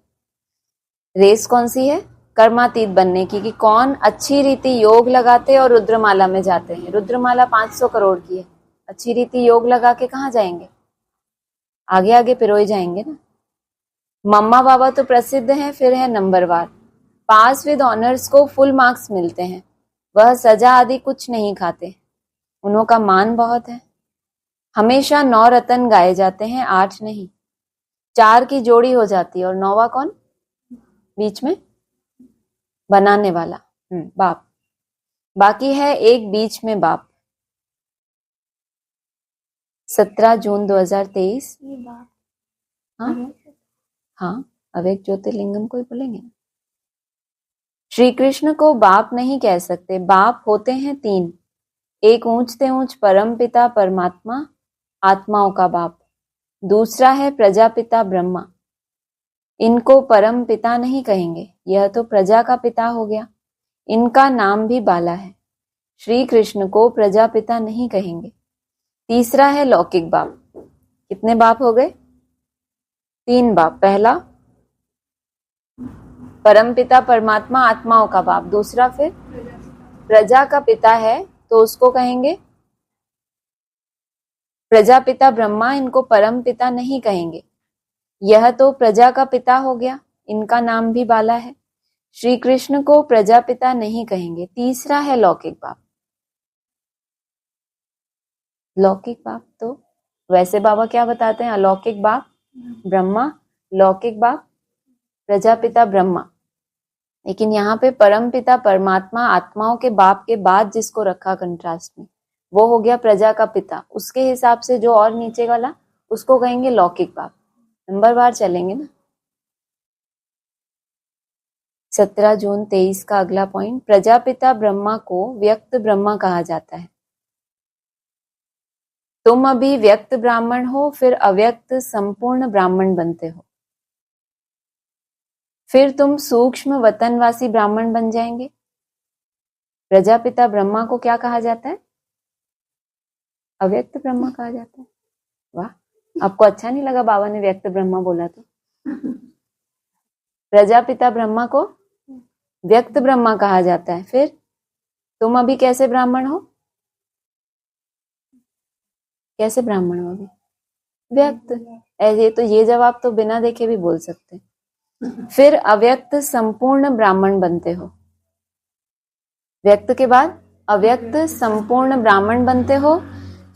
रेस कौन सी है? कर्मातीत बनने की, कि कौन अच्छी रीति योग लगाते और रुद्रमाला में जाते हैं। रुद्रमाला 500 करोड़ की है। अच्छी रीति योग लगा के कहाँ जाएंगे? आगे आगे पिरोए जाएंगे ना। मम्मा बाबा तो प्रसिद्ध हैं, फिर है नंबरवार। पास विद ऑनर्स को फुल मार्क्स मिलते हैं। वह सजा आदि कुछ नहीं खाते, उन्हों का मान बहुत है। हमेशा 9 रतन गाए जाते हैं, 8 नहीं। 4 की जोड़ी हो जाती है और 9वां कौन? बीच में बनाने वाला बाप। बाकी है एक बीच में बाप। 17 जून 2023। हाँ हाँ, अवेक ज्योतिर्लिंगम को ही बोलेंगे। श्री कृष्ण को बाप नहीं कह सकते, बाप होते हैं 3। एक ऊंचते ऊंच परम पिता परमात्मा, आत्माओं का बाप। दूसरा है प्रजापिता ब्रह्मा, इनको परम पिता नहीं कहेंगे, यह तो प्रजा का पिता हो गया, इनका नाम भी बाला है। श्री कृष्ण को प्रजापिता नहीं कहेंगे। तीसरा है लौकिक बाप। कितने बाप हो गए? 3 बाप। पहला परमपिता परमात्मा आत्माओं का बाप, दूसरा फिर प्रजा का पिता है तो उसको कहेंगे प्रजापिता ब्रह्मा, इनको परम पिता नहीं कहेंगे, यह तो प्रजा का पिता हो गया, इनका नाम भी बाला है। श्री कृष्ण को प्रजापिता नहीं कहेंगे। तीसरा है लौकिक बाप। लौकिक बाप तो वैसे बाबा क्या बताते हैं? अलौकिक बाप ब्रह्मा, लौकिक बाप प्रजापिता ब्रह्मा। लेकिन यहाँ पे परम पिता परमात्मा आत्माओं के बाप के बाद जिसको रखा कंट्रास्ट में, वो हो गया प्रजा का पिता। उसके हिसाब से जो और नीचे वाला, उसको कहेंगे लौकिक बाप। नंबर वार चलेंगे ना। 17 जून 23 का अगला पॉइंट, प्रजापिता ब्रह्मा को व्यक्त ब्रह्मा कहा जाता है। तुम अभी व्यक्त ब्राह्मण हो, फिर अव्यक्त संपूर्ण ब्राह्मण बनते हो, फिर तुम सूक्ष्म वतनवासी ब्राह्मण बन जाएंगे। प्रजापिता ब्रह्मा को क्या कहा जाता है? अव्यक्त ब्रह्मा कहा जाता है। वाह, आपको अच्छा नहीं लगा बाबा ने व्यक्त ब्रह्मा बोला तो? प्रजापिता ब्रह्मा को व्यक्त ब्रह्मा कहा जाता है। फिर तुम अभी कैसे ब्राह्मण हो? कैसे ब्राह्मण हो अभी? व्यक्त। ऐसे तो ये जवाब तो बिना देखे भी बोल सकते। फिर अव्यक्त संपूर्ण ब्राह्मण बनते हो। व्यक्त के बाद अव्यक्त संपूर्ण ब्राह्मण बनते हो,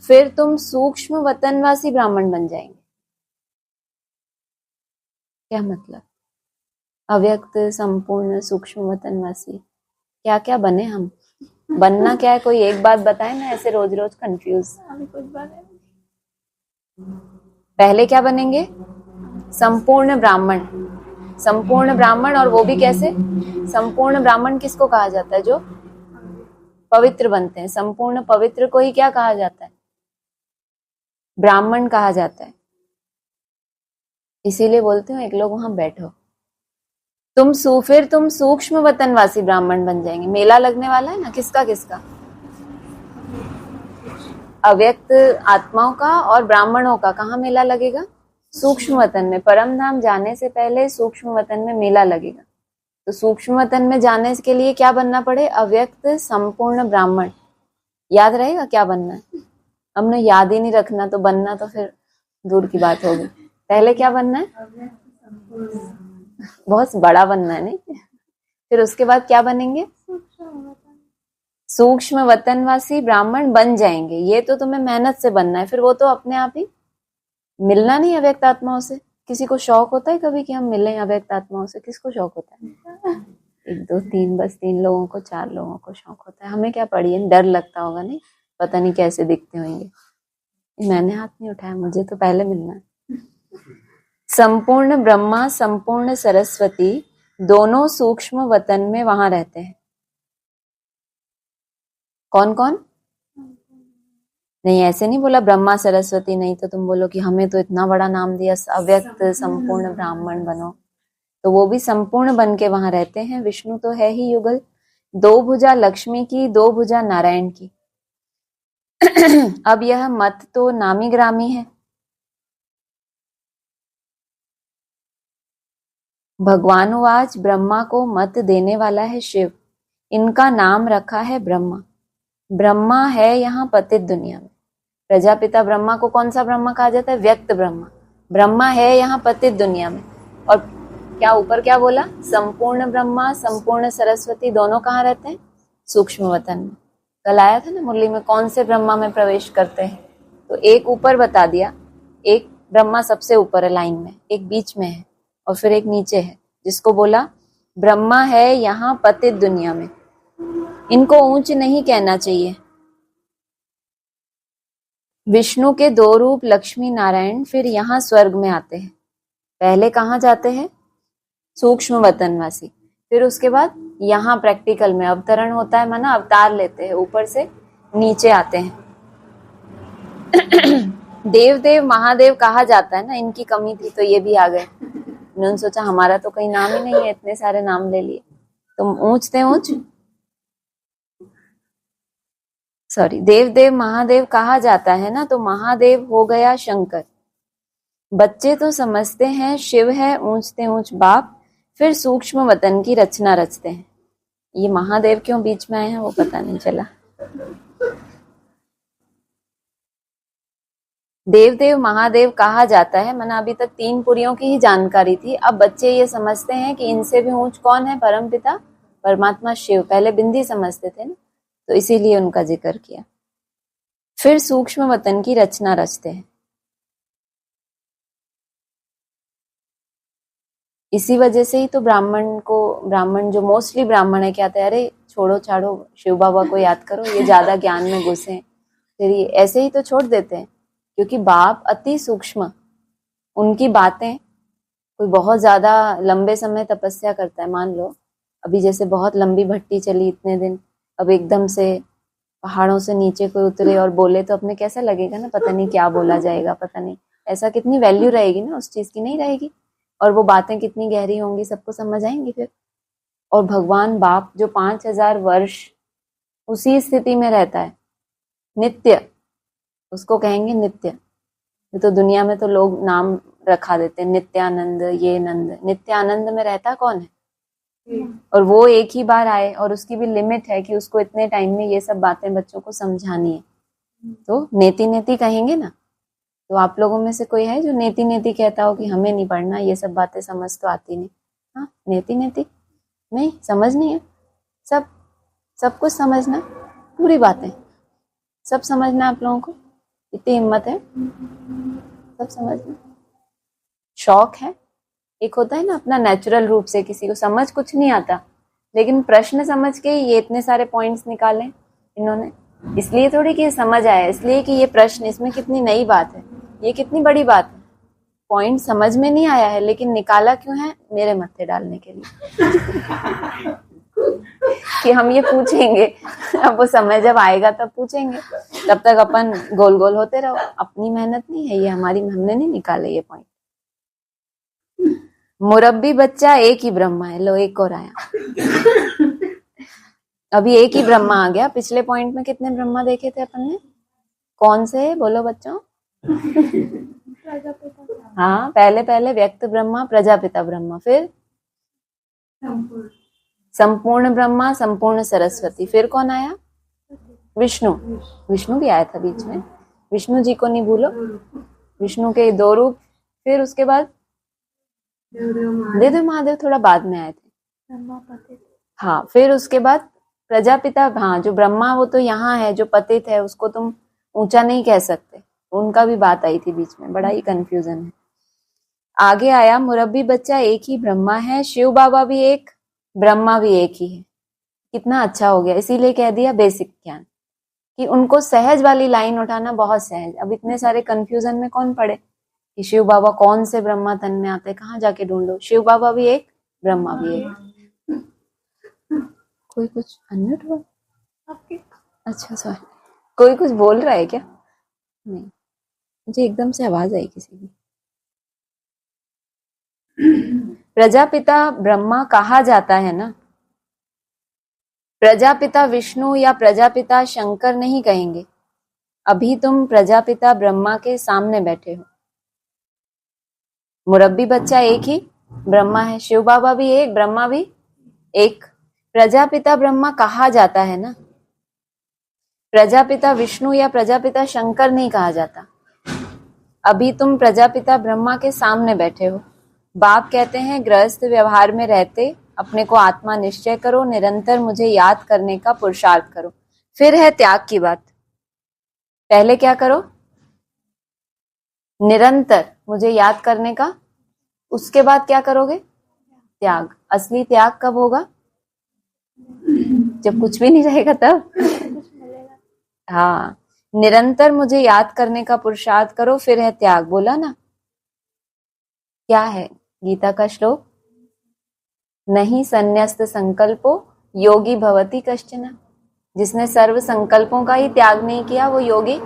फिर तुम सूक्ष्म वतनवासी ब्राह्मण बन जाएंगे। क्या मतलब? अव्यक्त संपूर्ण सूक्ष्म वतनवासी, क्या क्या बने हम? बनना क्या है? कोई एक बात बताए ना, ऐसे रोज रोज कंफ्यूज। पहले क्या बनेंगे? संपूर्ण ब्राह्मण। संपूर्ण ब्राह्मण, और वो भी कैसे? संपूर्ण ब्राह्मण किसको कहा जाता है? जो पवित्र बनते हैं। संपूर्ण पवित्र को ही क्या कहा जाता है? ब्राह्मण कहा जाता है। इसीलिए बोलते हो एक लोग वहां बैठो। फिर तुम सूक्ष्म वतनवासी ब्राह्मण बन जाएंगे। मेला लगने वाला है ना, किसका किसका? अव्यक्त आत्माओं का और ब्राह्मणों का। कहाँ मेला लगेगा? सूक्ष्म वतन में। परम धाम जाने से पहले सूक्ष्म वतन में मेला लगेगा। तो सूक्ष्म वतन में जाने के लिए क्या बनना पड़े? अव्यक्त संपूर्ण ब्राह्मण। याद रहेगा क्या बनना है? हमने याद ही नहीं रखना तो बनना तो फिर दूर की बात होगी। पहले क्या बनना है? बहुत बड़ा बनना है, नहीं? फिर उसके बाद क्या बनेंगे? सूक्ष्म वतनवासी ब्राह्मण बन जाएंगे। ये तो तुम्हें मेहनत से बनना है, फिर वो तो अपने आप ही मिलना नहीं अव्यक्त आत्माओं से। किसी को शौक होता है कभी कि हम मिलें अव्यक्त आत्माओं से? किसको शौक होता है? 1 2 3, बस 3 लोगों को, 4 लोगों को शौक होता है। हमें क्या पड़ी? डर लगता होगा, नहीं? पता नहीं कैसे दिखते होंगे। मैंने हाथ नहीं उठाया, मुझे तो पहले मिलना है। संपूर्ण ब्रह्मा संपूर्ण सरस्वती दोनों सूक्ष्म वतन में वहां रहते हैं। कौन कौन? नहीं, ऐसे नहीं बोला ब्रह्मा सरस्वती, नहीं तो तुम बोलो कि हमें तो इतना बड़ा नाम दिया, अव्यक्त संपूर्ण ब्राह्मण बनो। तो वो भी संपूर्ण बन के वहां रहते हैं। विष्णु तो है ही युगल, 2 भुजा लक्ष्मी की, 2 भुजा नारायण की। अब यह मत तो नामी ग्रामी है। भगवान वाच, ब्रह्मा को मत देने वाला है शिव, इनका नाम रखा है ब्रह्मा। ब्रह्मा है यहाँ पतित दुनिया में। प्रजापिता ब्रह्मा को कौन सा ब्रह्मा कहा जाता है? व्यक्त ब्रह्मा। ब्रह्मा है यहाँ पतित दुनिया में। और क्या ऊपर क्या बोला? संपूर्ण ब्रह्मा संपूर्ण सरस्वती दोनों कहाँ रहते हैं? सूक्ष्म वतन में। कल आया था ना मुरली में, कौन से ब्रह्मा में प्रवेश करते हैं, तो एक ऊपर बता दिया, एक ब्रह्मा सबसे ऊपर है लाइन में, एक बीच में है और फिर एक नीचे है, जिसको बोला ब्रह्मा है यहाँ पतित दुनिया में। इनको ऊंच नहीं कहना चाहिए। विष्णु के 2 रूप लक्ष्मी नारायण फिर यहाँ स्वर्ग में आते हैं। पहले कहाँ जाते हैं? सूक्ष्म वतनवासी, फिर उसके बाद यहाँ प्रैक्टिकल में अवतरण होता है, माना अवतार लेते हैं, ऊपर से नीचे आते हैं। देव देव महादेव कहा जाता है ना, इनकी कमी थी तो ये भी आ गए। उन्होंने सोचा हमारा तो कहीं नाम ही नहीं है, इतने सारे नाम ले लिए, तुम ऊंच थे ऊंच। सॉरी, देव देव महादेव कहा जाता है ना, तो महादेव हो गया शंकर। बच्चे तो समझते हैं शिव है ऊंचते ऊंच बाप, फिर सूक्ष्म वतन की रचना रचते हैं। ये महादेव क्यों बीच में आए हैं वो पता नहीं चला। देव देव महादेव कहा जाता है, माना अभी तक 3 पुरियों की ही जानकारी थी, अब बच्चे ये समझते हैं कि इनसे भी ऊंच कौन है? परमपिता परमात्मा शिव। पहले बिंदी समझते थे ना, तो इसीलिए उनका जिक्र किया। फिर सूक्ष्म वतन की रचना रचते हैं। इसी वजह से ही तो ब्राह्मण जो मोस्टली ब्राह्मण है कहते हैं अरे छोड़ो छाड़ो, शिव बाबा को याद करो, ये ज्यादा ज्ञान में घुसे, फिर ये ऐसे ही तो छोड़ देते हैं। क्योंकि बाप अति सूक्ष्म, उनकी बातें, कोई बहुत ज्यादा लंबे समय तपस्या करता है, मान लो अभी जैसे बहुत लंबी भट्टी चली इतने दिन, अब एकदम से पहाड़ों से नीचे कोई उतरे और बोले तो अपने कैसा लगेगा ना, पता नहीं क्या बोला जाएगा, पता नहीं ऐसा, कितनी वैल्यू रहेगी ना उस चीज की, नहीं रहेगी। और वो बातें कितनी गहरी होंगी, सबको समझ आएंगी फिर। और भगवान बाप जो 5000 वर्ष उसी स्थिति में रहता है, नित्य, उसको कहेंगे नित्य। तो दुनिया में तो लोग नाम रखा देते हैं नित्यानंद, ये नंद, नित्यानंद में रहता कौन है? और वो एक ही बार आए, और उसकी भी लिमिट है कि उसको इतने टाइम में ये सब बातें बच्चों को समझानी है। तो नेति नेति कहेंगे ना, तो आप लोगों में से कोई है जो नेति नेति कहता हो कि हमें नहीं पढ़ना, ये सब बातें समझ तो आती नहीं? हाँ, नेति नेति नहीं, समझ नहीं है, सब कुछ समझना, पूरी बातें सब समझना आप लोगों को, इतनी हिम्मत है, सब समझना, शौक है। एक होता है ना अपना नेचुरल रूप से, किसी को समझ कुछ नहीं आता, लेकिन प्रश्न समझ के ये इतने सारे पॉइंट्स निकाले इन्होंने, इसलिए थोड़ी कि समझ आया, इसलिए कि ये प्रश्न, इसमें कितनी नई बात है, ये कितनी बड़ी बात है। पॉइंट समझ में नहीं आया है, लेकिन निकाला क्यों है? मेरे मत्थे डालने के लिए कि हम ये पूछेंगे, अब वो समय जब आएगा तब पूछेंगे, तब तक अपन गोल गोल होते रहो। अपनी मेहनत नहीं है ये, हमारी, हमने नहीं निकाले ये पॉइंट। मुरब्बी बच्चा एक ही ब्रह्मा है, लो एक और आया। अभी एक ही ब्रह्मा आ गया, पिछले पॉइंट में कितने ब्रह्मा देखे थे अपन ने? कौन से बोलो बच्चों? हाँ, पहले व्यक्त ब्रह्मा, प्रजापिता ब्रह्मा, फिर संपूर्ण ब्रह्मा, संपूर्ण सरस्वती, फिर कौन आया? विष्णु भी आया था बीच में, विष्णु जी को नहीं भूलो, विष्णु के 2 रूप। फिर उसके बाद देव महादेव थोड़ा बाद में आए थे। हाँ, फिर उसके बाद प्रजापिता, हाँ जो ब्रह्मा वो तो यहाँ है, जो पतित है उसको तुम ऊंचा नहीं कह सकते, उनका भी बात आई थी बीच में, बड़ा ही कंफ्यूजन है। आगे आया मुरब्बी बच्चा एक ही ब्रह्मा है, शिव बाबा भी एक, ब्रह्मा भी एक ही है। कितना अच्छा हो गया, इसीलिए कह दिया बेसिक ज्ञान, कि उनको सहज वाली लाइन उठाना बहुत सहज। अब इतने सारे कंफ्यूजन में कौन पड़े कि शिव बाबा कौन से ब्रह्मा तन में आते, कहाँ जाके ढूंढो, शिव बाबा भी एक, ब्रह्मा भी एक। कोई कुछ अनम्यूट हुआ आपके? अच्छा सॉरी, कोई कुछ बोल रहा है क्या? नहीं, मुझे एकदम से आवाज आई किसी की। प्रजापिता ब्रह्मा कहा जाता है ना, प्रजापिता विष्णु या प्रजापिता शंकर नहीं कहेंगे। अभी तुम प्रजापिता ब्रह्मा के सामने बैठे हो। मुरब्बी बच्चा एक ही ब्रह्मा है, शिव बाबा भी एक, ब्रह्मा भी एक। प्रजापिता ब्रह्मा कहा जाता है ना, प्रजापिता विष्णु या प्रजापिता शंकर नहीं कहा जाता। अभी तुम प्रजापिता ब्रह्मा के सामने बैठे हो। बाप कहते हैं गृहस्थ व्यवहार में रहते अपने को आत्मा निश्चय करो, निरंतर मुझे याद करने का पुरुषार्थ करो। फिर है त्याग की बात। पहले क्या करो? निरंतर मुझे याद करने का, उसके बाद क्या करोगे? त्याग। असली त्याग कब होगा? जब कुछ भी नहीं रहेगा तब। हाँ, निरंतर मुझे याद करने का पुरुषार्थ करो, फिर है त्याग। बोला ना, क्या है गीता का श्लोक? नहीं संन्यस्त संकल्पो योगी भवति कश्चन। जिसने सर्व संकल्पों का ही त्याग नहीं किया वो योगी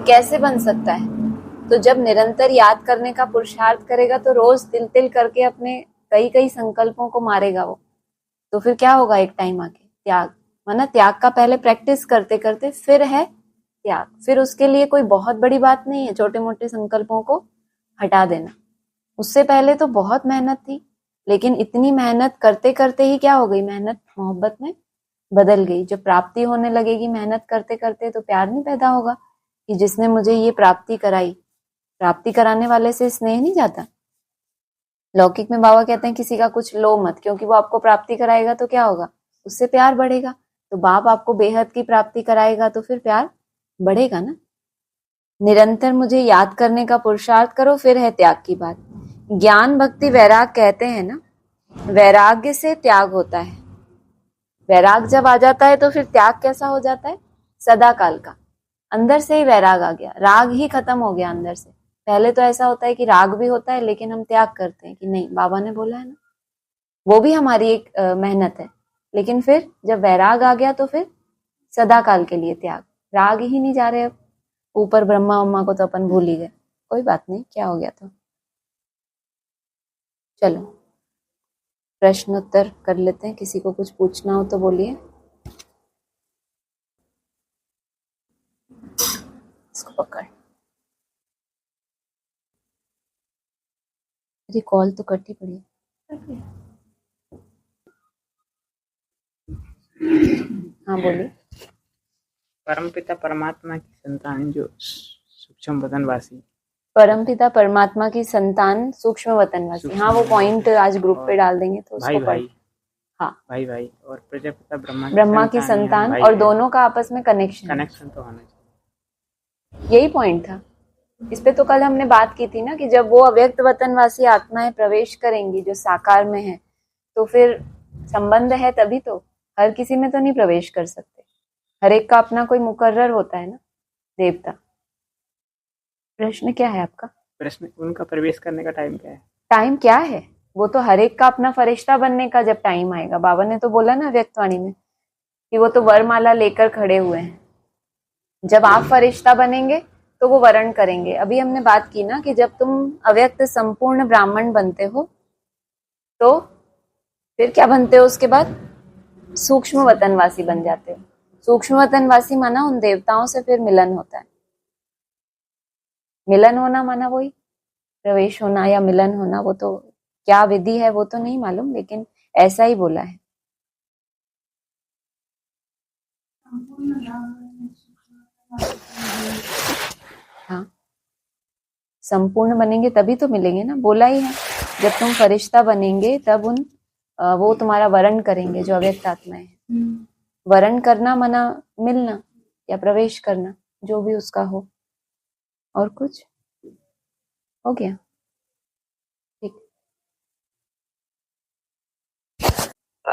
कैसे बन सकता है? तो जब निरंतर याद करने का पुरुषार्थ करेगा तो रोज तिल तिल करके अपने कई कई संकल्पों को मारेगा वो, तो फिर क्या होगा? एक टाइम आके त्याग। माना त्याग का पहले प्रैक्टिस करते करते फिर है त्याग। फिर उसके लिए कोई बहुत बड़ी बात नहीं है छोटे मोटे संकल्पों को हटा देना। उससे पहले तो बहुत मेहनत थी, लेकिन इतनी मेहनत करते करते ही क्या हो गई? मेहनत मोहब्बत में बदल गई। जब प्राप्ति होने लगेगी मेहनत करते करते, तो प्यार नहीं पैदा होगा कि जिसने मुझे ये प्राप्ति कराई। प्राप्ति कराने वाले से स्नेह नहीं जाता। लौकिक में बाबा कहते हैं किसी का कुछ लो मत, क्योंकि वो आपको प्राप्ति कराएगा तो क्या होगा? उससे प्यार बढ़ेगा। तो बाप आपको बेहद की प्राप्ति कराएगा तो फिर प्यार बढ़ेगा ना। निरंतर मुझे याद करने का पुरुषार्थ करो, फिर है त्याग की बात। ज्ञान भक्ति वैराग कहते हैं ना, वैराग्य से त्याग होता है। वैराग जब आ जाता है तो फिर त्याग कैसा हो जाता है? सदा काल का। अंदर से ही वैराग आ गया, राग ही खत्म हो गया अंदर से। पहले तो ऐसा होता है कि राग भी होता है लेकिन हम त्याग करते हैं कि नहीं, बाबा ने बोला है ना, वो भी हमारी एक मेहनत है। लेकिन फिर जब वैराग आ गया तो फिर सदा काल के लिए त्याग। राग ही नहीं जा रहे अब। ऊपर ब्रह्मा उम्मा को तो अपन भूल ही गए, कोई बात नहीं, क्या हो गया तो। चलो प्रश्न उत्तर कर लेते हैं। किसी को कुछ पूछना हो तो बोलिए। इसको पकड़। मेरी कॉल तो कटी पड़ी है। हाँ बोलिए। परमपिता परमात्मा की संतान जो सूक्ष्म वतनवासी। परमपिता परमात्मा की संतान सूक्ष्म वतनवासी। हाँ, वो पॉइंट आज ग्रुप पे डाल देंगे तो उसको पढ़। हाँ, भाई भाई और प्रजापिता ब्रह्मा की संतान, और दोनों का आपस में कनेक्शन तो होना चाहिए। यही पॉइंट था। इस पे तो कल हमने बात की थी ना कि जब वो अव्यक्त वतनवासी आत्माएं प्रवेश करेंगी जो साकार में है, तो फिर संबंध है तभी तो। हर किसी में तो नहीं प्रवेश कर सकते। हर एक का अपना कोई मुकर्रर होता है ना, देवता। प्रश्न क्या है आपका? प्रश्न उनका प्रवेश करने का टाइम क्या है? टाइम क्या है? वो तो हर एक का अपना फरिश्ता बनने का जब टाइम आएगा। बाबा ने तो बोला ना व्यक्तवाणी में कि वो तो वरमाला लेकर खड़े हुए हैं। जब आप फरिश्ता बनेंगे तो वो वरण करेंगे। अभी हमने बात की ना कि जब तुम अव्यक्त संपूर्ण ब्राह्मण बनते हो तो फिर क्या बनते हो? उसके बाद सूक्ष्म वतनवासी बन जाते हो। सूक्ष्म वतनवासी माना उन देवताओं से फिर मिलन होता है। मिलन होना माना वही प्रवेश होना या मिलन होना। वो तो क्या विधि है वो तो नहीं मालूम, लेकिन ऐसा ही बोला है। हाँ, संपूर्ण बनेंगे तभी तो मिलेंगे ना, बोला ही है। जब तुम फरिश्ता बनेंगे तब वो तुम्हारा वरण करेंगे जो अव्यक्त आत्मा है। वरण करना माना मिलना या प्रवेश करना, जो भी उसका हो। और कुछ हो गया? ठीक।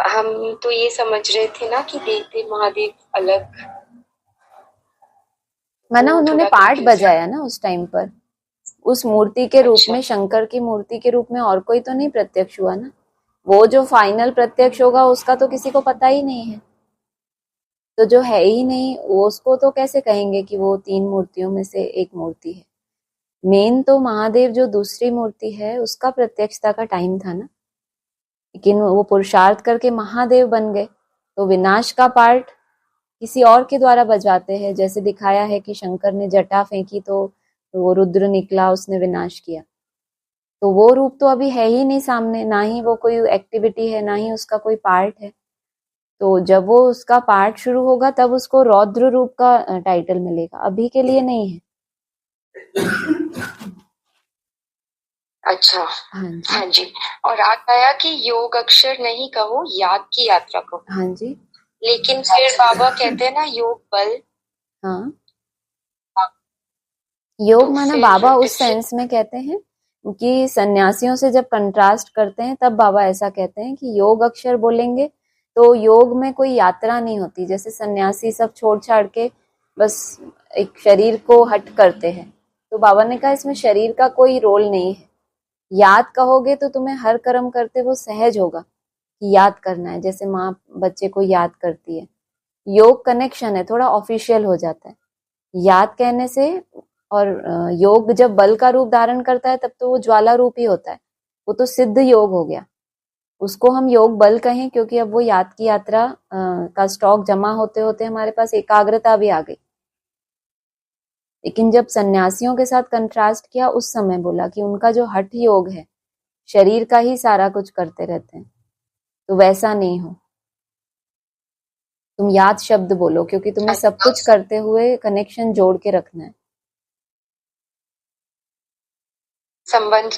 हम तो ये समझ रहे थे ना कि देव महादेव अलग, माना उन्होंने पार्ट बजाया ना उस टाइम पर। उस मूर्ति के रूप में, शंकर की मूर्ति के रूप में और कोई तो नहीं प्रत्यक्ष हुआ ना। वो जो फाइनल प्रत्यक्ष होगा उसका तो किसी को पता ही नहीं है। तो जो है ही नहीं वो, उसको तो कैसे कहेंगे कि वो तीन मूर्तियों में से एक मूर्ति है। मेन तो महादेव जो दूसरी मूर्ति है उसका प्रत्यक्षता का टाइम था ना, लेकिन वो पुरुषार्थ करके महादेव बन गए। तो विनाश का पार्ट किसी और के द्वारा बजाते हैं। जैसे दिखाया है कि शंकर ने जटा फेंकी तो वो रुद्र निकला, उसने विनाश किया। तो वो रूप तो अभी है ही नहीं सामने, ना ही वो कोई एक्टिविटी है, ना ही उसका कोई पार्ट है। तो जब वो उसका पार्ट शुरू होगा तब उसको रौद्र रूप का टाइटल मिलेगा, अभी के लिए नहीं है। अच्छा, हाँ जी, हाँ जी। और आज आया कि योग अक्षर नहीं कहो, याद की यात्रा कहो। हाँ जी, लेकिन फिर बाबा कहते हैं ना योग बल, हाँ। योग तो माना फिर बाबा उस डिफरेंस। सेंस में कहते हैं कि सन्यासियों से जब कंट्रास्ट करते हैं तब बाबा ऐसा कहते हैं कि योग अक्षर बोलेंगे तो योग में कोई यात्रा नहीं होती, जैसे सन्यासी सब छोड़ छाड़ के बस एक शरीर को हट करते हैं। तो बाबा ने कहा इसमें शरीर का कोई रोल नहीं है। याद कहोगे तो तुम्हें हर कर्म करते वो सहज होगा कि याद करना है, जैसे माँ बच्चे को याद करती है। योग कनेक्शन है, थोड़ा ऑफिशियल हो जाता है याद कहने से। और योग जब बल का रूप धारण करता है तब तो वो ज्वाला रूप ही होता है, वो तो सिद्ध योग हो गया। उसको हम योग बल कहें क्योंकि अब वो याद की यात्रा का स्टॉक जमा होते होते हमारे पास एकाग्रता भी आ गई। लेकिन जब सन्यासियों के साथ कंट्रास्ट किया उस समय बोला कि उनका जो हठ योग है, शरीर का ही सारा कुछ करते रहते हैं, तो वैसा नहीं हो। तुम याद शब्द बोलो क्योंकि तुम्हें सब कुछ करते हुए कनेक्शन जोड़ के रखना है। संबंध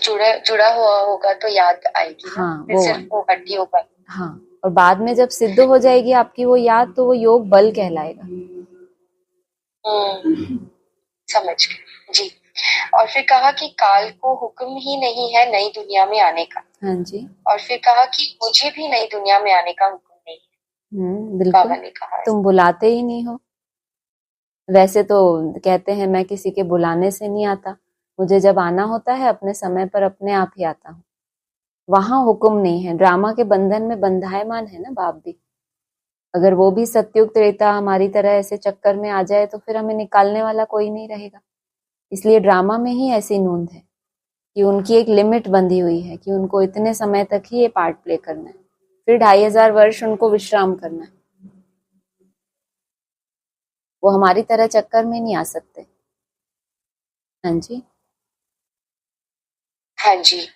जुड़ा हुआ होगा तो याद आएगी ना, हाँ, फिर वो सिर्फ वो हड्डी होगा। हाँ, और बाद में जब सिद्ध हो जाएगी आपकी वो याद तो वो योग बल कहलाएगा। समझ गए जी। और फिर कहा कि काल को हुक्म ही नहीं है नई दुनिया में आने का। हाँ जी, और फिर कहा कि मुझे भी नई दुनिया में आने का हुक्म नहीं है, बिल्कुल। बाबा ने कहा है। तुम बुलाते ही नहीं हो। वैसे तो कहते हैं मैं किसी के बुलाने से नहीं आता, मुझे जब आना होता है अपने समय पर अपने आप ही आता हूँ। वहां हुक्म नहीं है, ड्रामा के बंधन में बंधायमान है ना बाप भी। अगर वो भी सत्युग त्रेता हमारी तरह ऐसे चक्कर में आ जाए तो फिर हमें निकालने वाला कोई नहीं रहेगा। इसलिए ड्रामा में ही ऐसी नूंद है कि उनकी एक लिमिट बंधी हुई है कि उनको इतने समय तक ही ये पार्ट प्ले करना है, फिर 2500 वर्ष उनको विश्राम करना है। वो हमारी तरह चक्कर में नहीं आ सकते। हाँ जी, हाँ जी।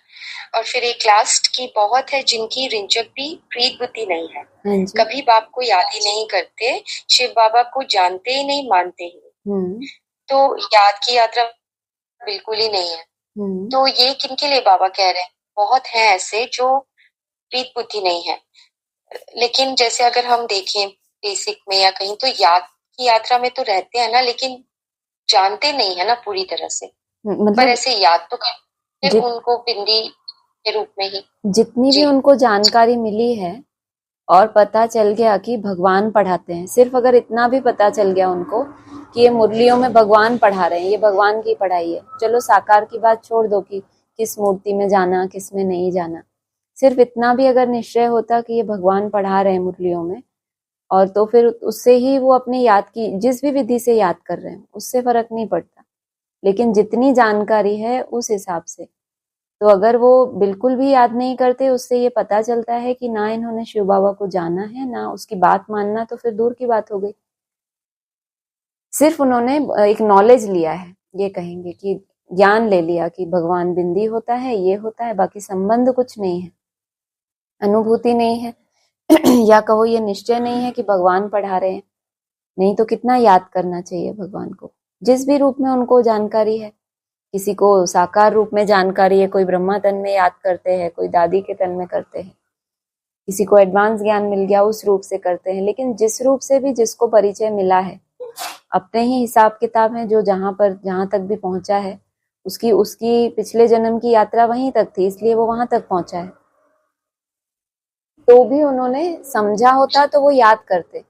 और फिर एक लास्ट की बहुत है जिनकी रिंचक भी प्रीत बुद्धि नहीं है, हाँ जी, कभी बाप को याद ही नहीं करते, शिव बाबा को जानते ही नहीं, मानते ही। तो याद की यात्रा बिल्कुल ही नहीं है। तो ये किनके लिए बाबा कह रहे हैं? बहुत हैं ऐसे जो प्रीत बुद्धि नहीं है, लेकिन जैसे अगर हम देखें बेसिक में या कहीं, तो याद की यात्रा में तो रहते हैं ना, लेकिन जानते नहीं है ना पूरी तरह से। पर मतलब ऐसे याद तो करते उनको बिंदी के रूप में ही। जितनी भी उनको जानकारी मिली है और पता चल गया कि भगवान पढ़ाते हैं, सिर्फ अगर इतना भी पता चल गया उनको कि ये मुरलियों में भगवान पढ़ा रहे हैं, ये भगवान की पढ़ाई है, चलो साकार की बात छोड़ दो कि किस मूर्ति में जाना किस में नहीं जाना, सिर्फ इतना भी अगर निश्चय होता कि ये भगवान पढ़ा रहे हैं मुरलियों में, और तो फिर उससे ही वो अपनी याद की जिस भी विधि से याद कर रहे हैं उससे फर्क नहीं पड़ता। लेकिन जितनी जानकारी है उस हिसाब से, तो अगर वो बिल्कुल भी याद नहीं करते उससे ये पता चलता है कि ना इन्होंने शिव बाबा को जाना है ना उसकी बात मानना, तो फिर दूर की बात हो गई। सिर्फ उन्होंने एक नॉलेज लिया है, ये कहेंगे कि ज्ञान ले लिया कि भगवान बिंदी होता है, ये होता है, बाकी संबंध कुछ नहीं है, अनुभूति नहीं है या कहो ये निश्चय नहीं है कि भगवान पढ़ा रहे हैं। नहीं तो कितना याद करना चाहिए भगवान को, जिस भी रूप में उनको जानकारी है। किसी को साकार रूप में जानकारी है, कोई ब्रह्मा तन में याद करते हैं, कोई दादी के तन में करते हैं, किसी को एडवांस ज्ञान मिल गया उस रूप से करते हैं। लेकिन जिस रूप से भी जिसको परिचय मिला है, अपने ही हिसाब किताब है, जो जहां तक भी पहुंचा है उसकी उसकी पिछले जन्म की यात्रा वहीं तक थी, इसलिए वो वहां तक पहुंचा है। तो भी उन्होंने समझा होता तो वो याद करते,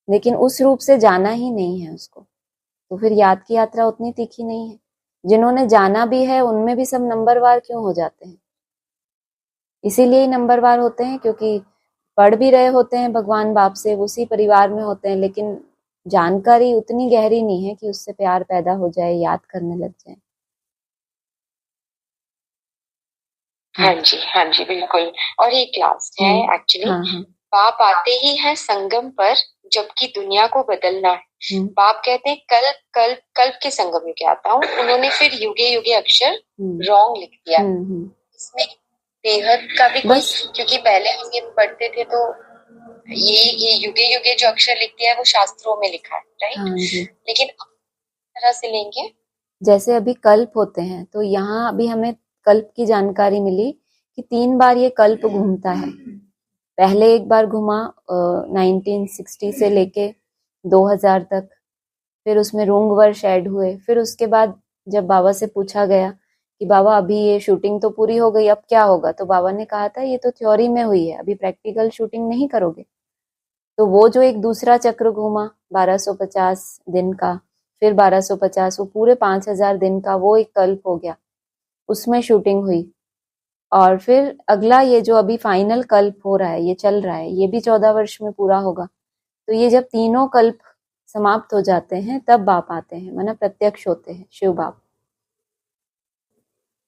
लेकिन उस रूप से जाना ही नहीं है उसको, तो फिर याद की यात्रा उतनी तीखी नहीं है। जिन्होंने जाना भी है उनमें भी सब नंबरवार क्यों हो जाते हैं? इसीलिए ही नंबरवार होते हैं क्योंकि पढ़ भी रहे होते हैं भगवान बाप से, उसी परिवार में होते हैं, लेकिन जानकारी उतनी गहरी नहीं है कि उससे प्यार पैदा हो जाए, याद करने लग जाए। हाँ जी बिल्कुल। और एक लास्ट है एक्चुअली, बाप आते ही है संगम पर जबकि दुनिया को बदलना है। बाप कहते हैं कल्प के संगम में आता हूँ, उन्होंने फिर युगे युगे अक्षर रॉन्ग लिख दिया। इसमें बेहद का भी कुछ, क्योंकि पहले हम ये पढ़ते थे तो ये युगे युगे जो अक्षर लिख दिया है वो शास्त्रों में लिखा है, राइट? लेकिन तरह से लेंगे जैसे अभी कल्प होते हैं, तो यहाँ अभी हमें कल्प की जानकारी मिली कि 3 बार ये कल्प घूमता है। पहले एक बार घुमा 1960 से लेके 2000 तक, फिर उसमें रोंग वर्ष ऐड हुए। फिर उसके बाद जब बाबा से पूछा गया कि बाबा अभी ये शूटिंग तो पूरी हो गई, अब क्या होगा, तो बाबा ने कहा था ये तो थ्योरी में हुई है, अभी प्रैक्टिकल शूटिंग नहीं करोगे। तो वो जो एक दूसरा चक्र घूमा 1250 दिन का, फिर 1250, वो पूरे 5000 दिन का वो एक कल्प हो गया, उसमें शूटिंग हुई। और फिर अगला ये जो अभी फाइनल कल्प हो रहा है, ये चल रहा है, ये भी 14 वर्ष में पूरा होगा। तो ये जब तीनों कल्प समाप्त हो जाते हैं तब बाप आते हैं, माना प्रत्यक्ष होते हैं शिव बाप।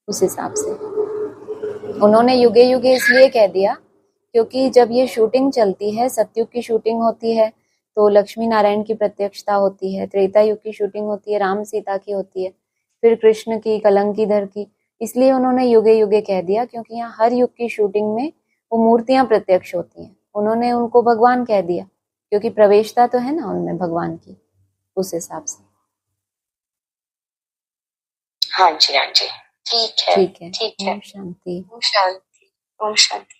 उस हिसाब से उन्होंने युगे युगे इसलिए कह दिया क्योंकि जब ये शूटिंग चलती है, सतयुग की शूटिंग होती है तो लक्ष्मी नारायण की प्रत्यक्षता होती है, त्रेता युग की शूटिंग होती है, राम सीता की होती है, फिर कृष्ण की, कलंकीधर की। इसलिए उन्होंने युगे युगे कह दिया क्योंकि यहाँ हर युग की शूटिंग में वो मूर्तियां प्रत्यक्ष होती हैं। उन्होंने उनको भगवान कह दिया क्योंकि प्रवेशता तो है ना उनमें भगवान की, उस हिसाब से। हाँ जी, हाँ जी, ठीक है, ठीक है। ठीक है। ओम शांति। ओम शांति, ओम शांति।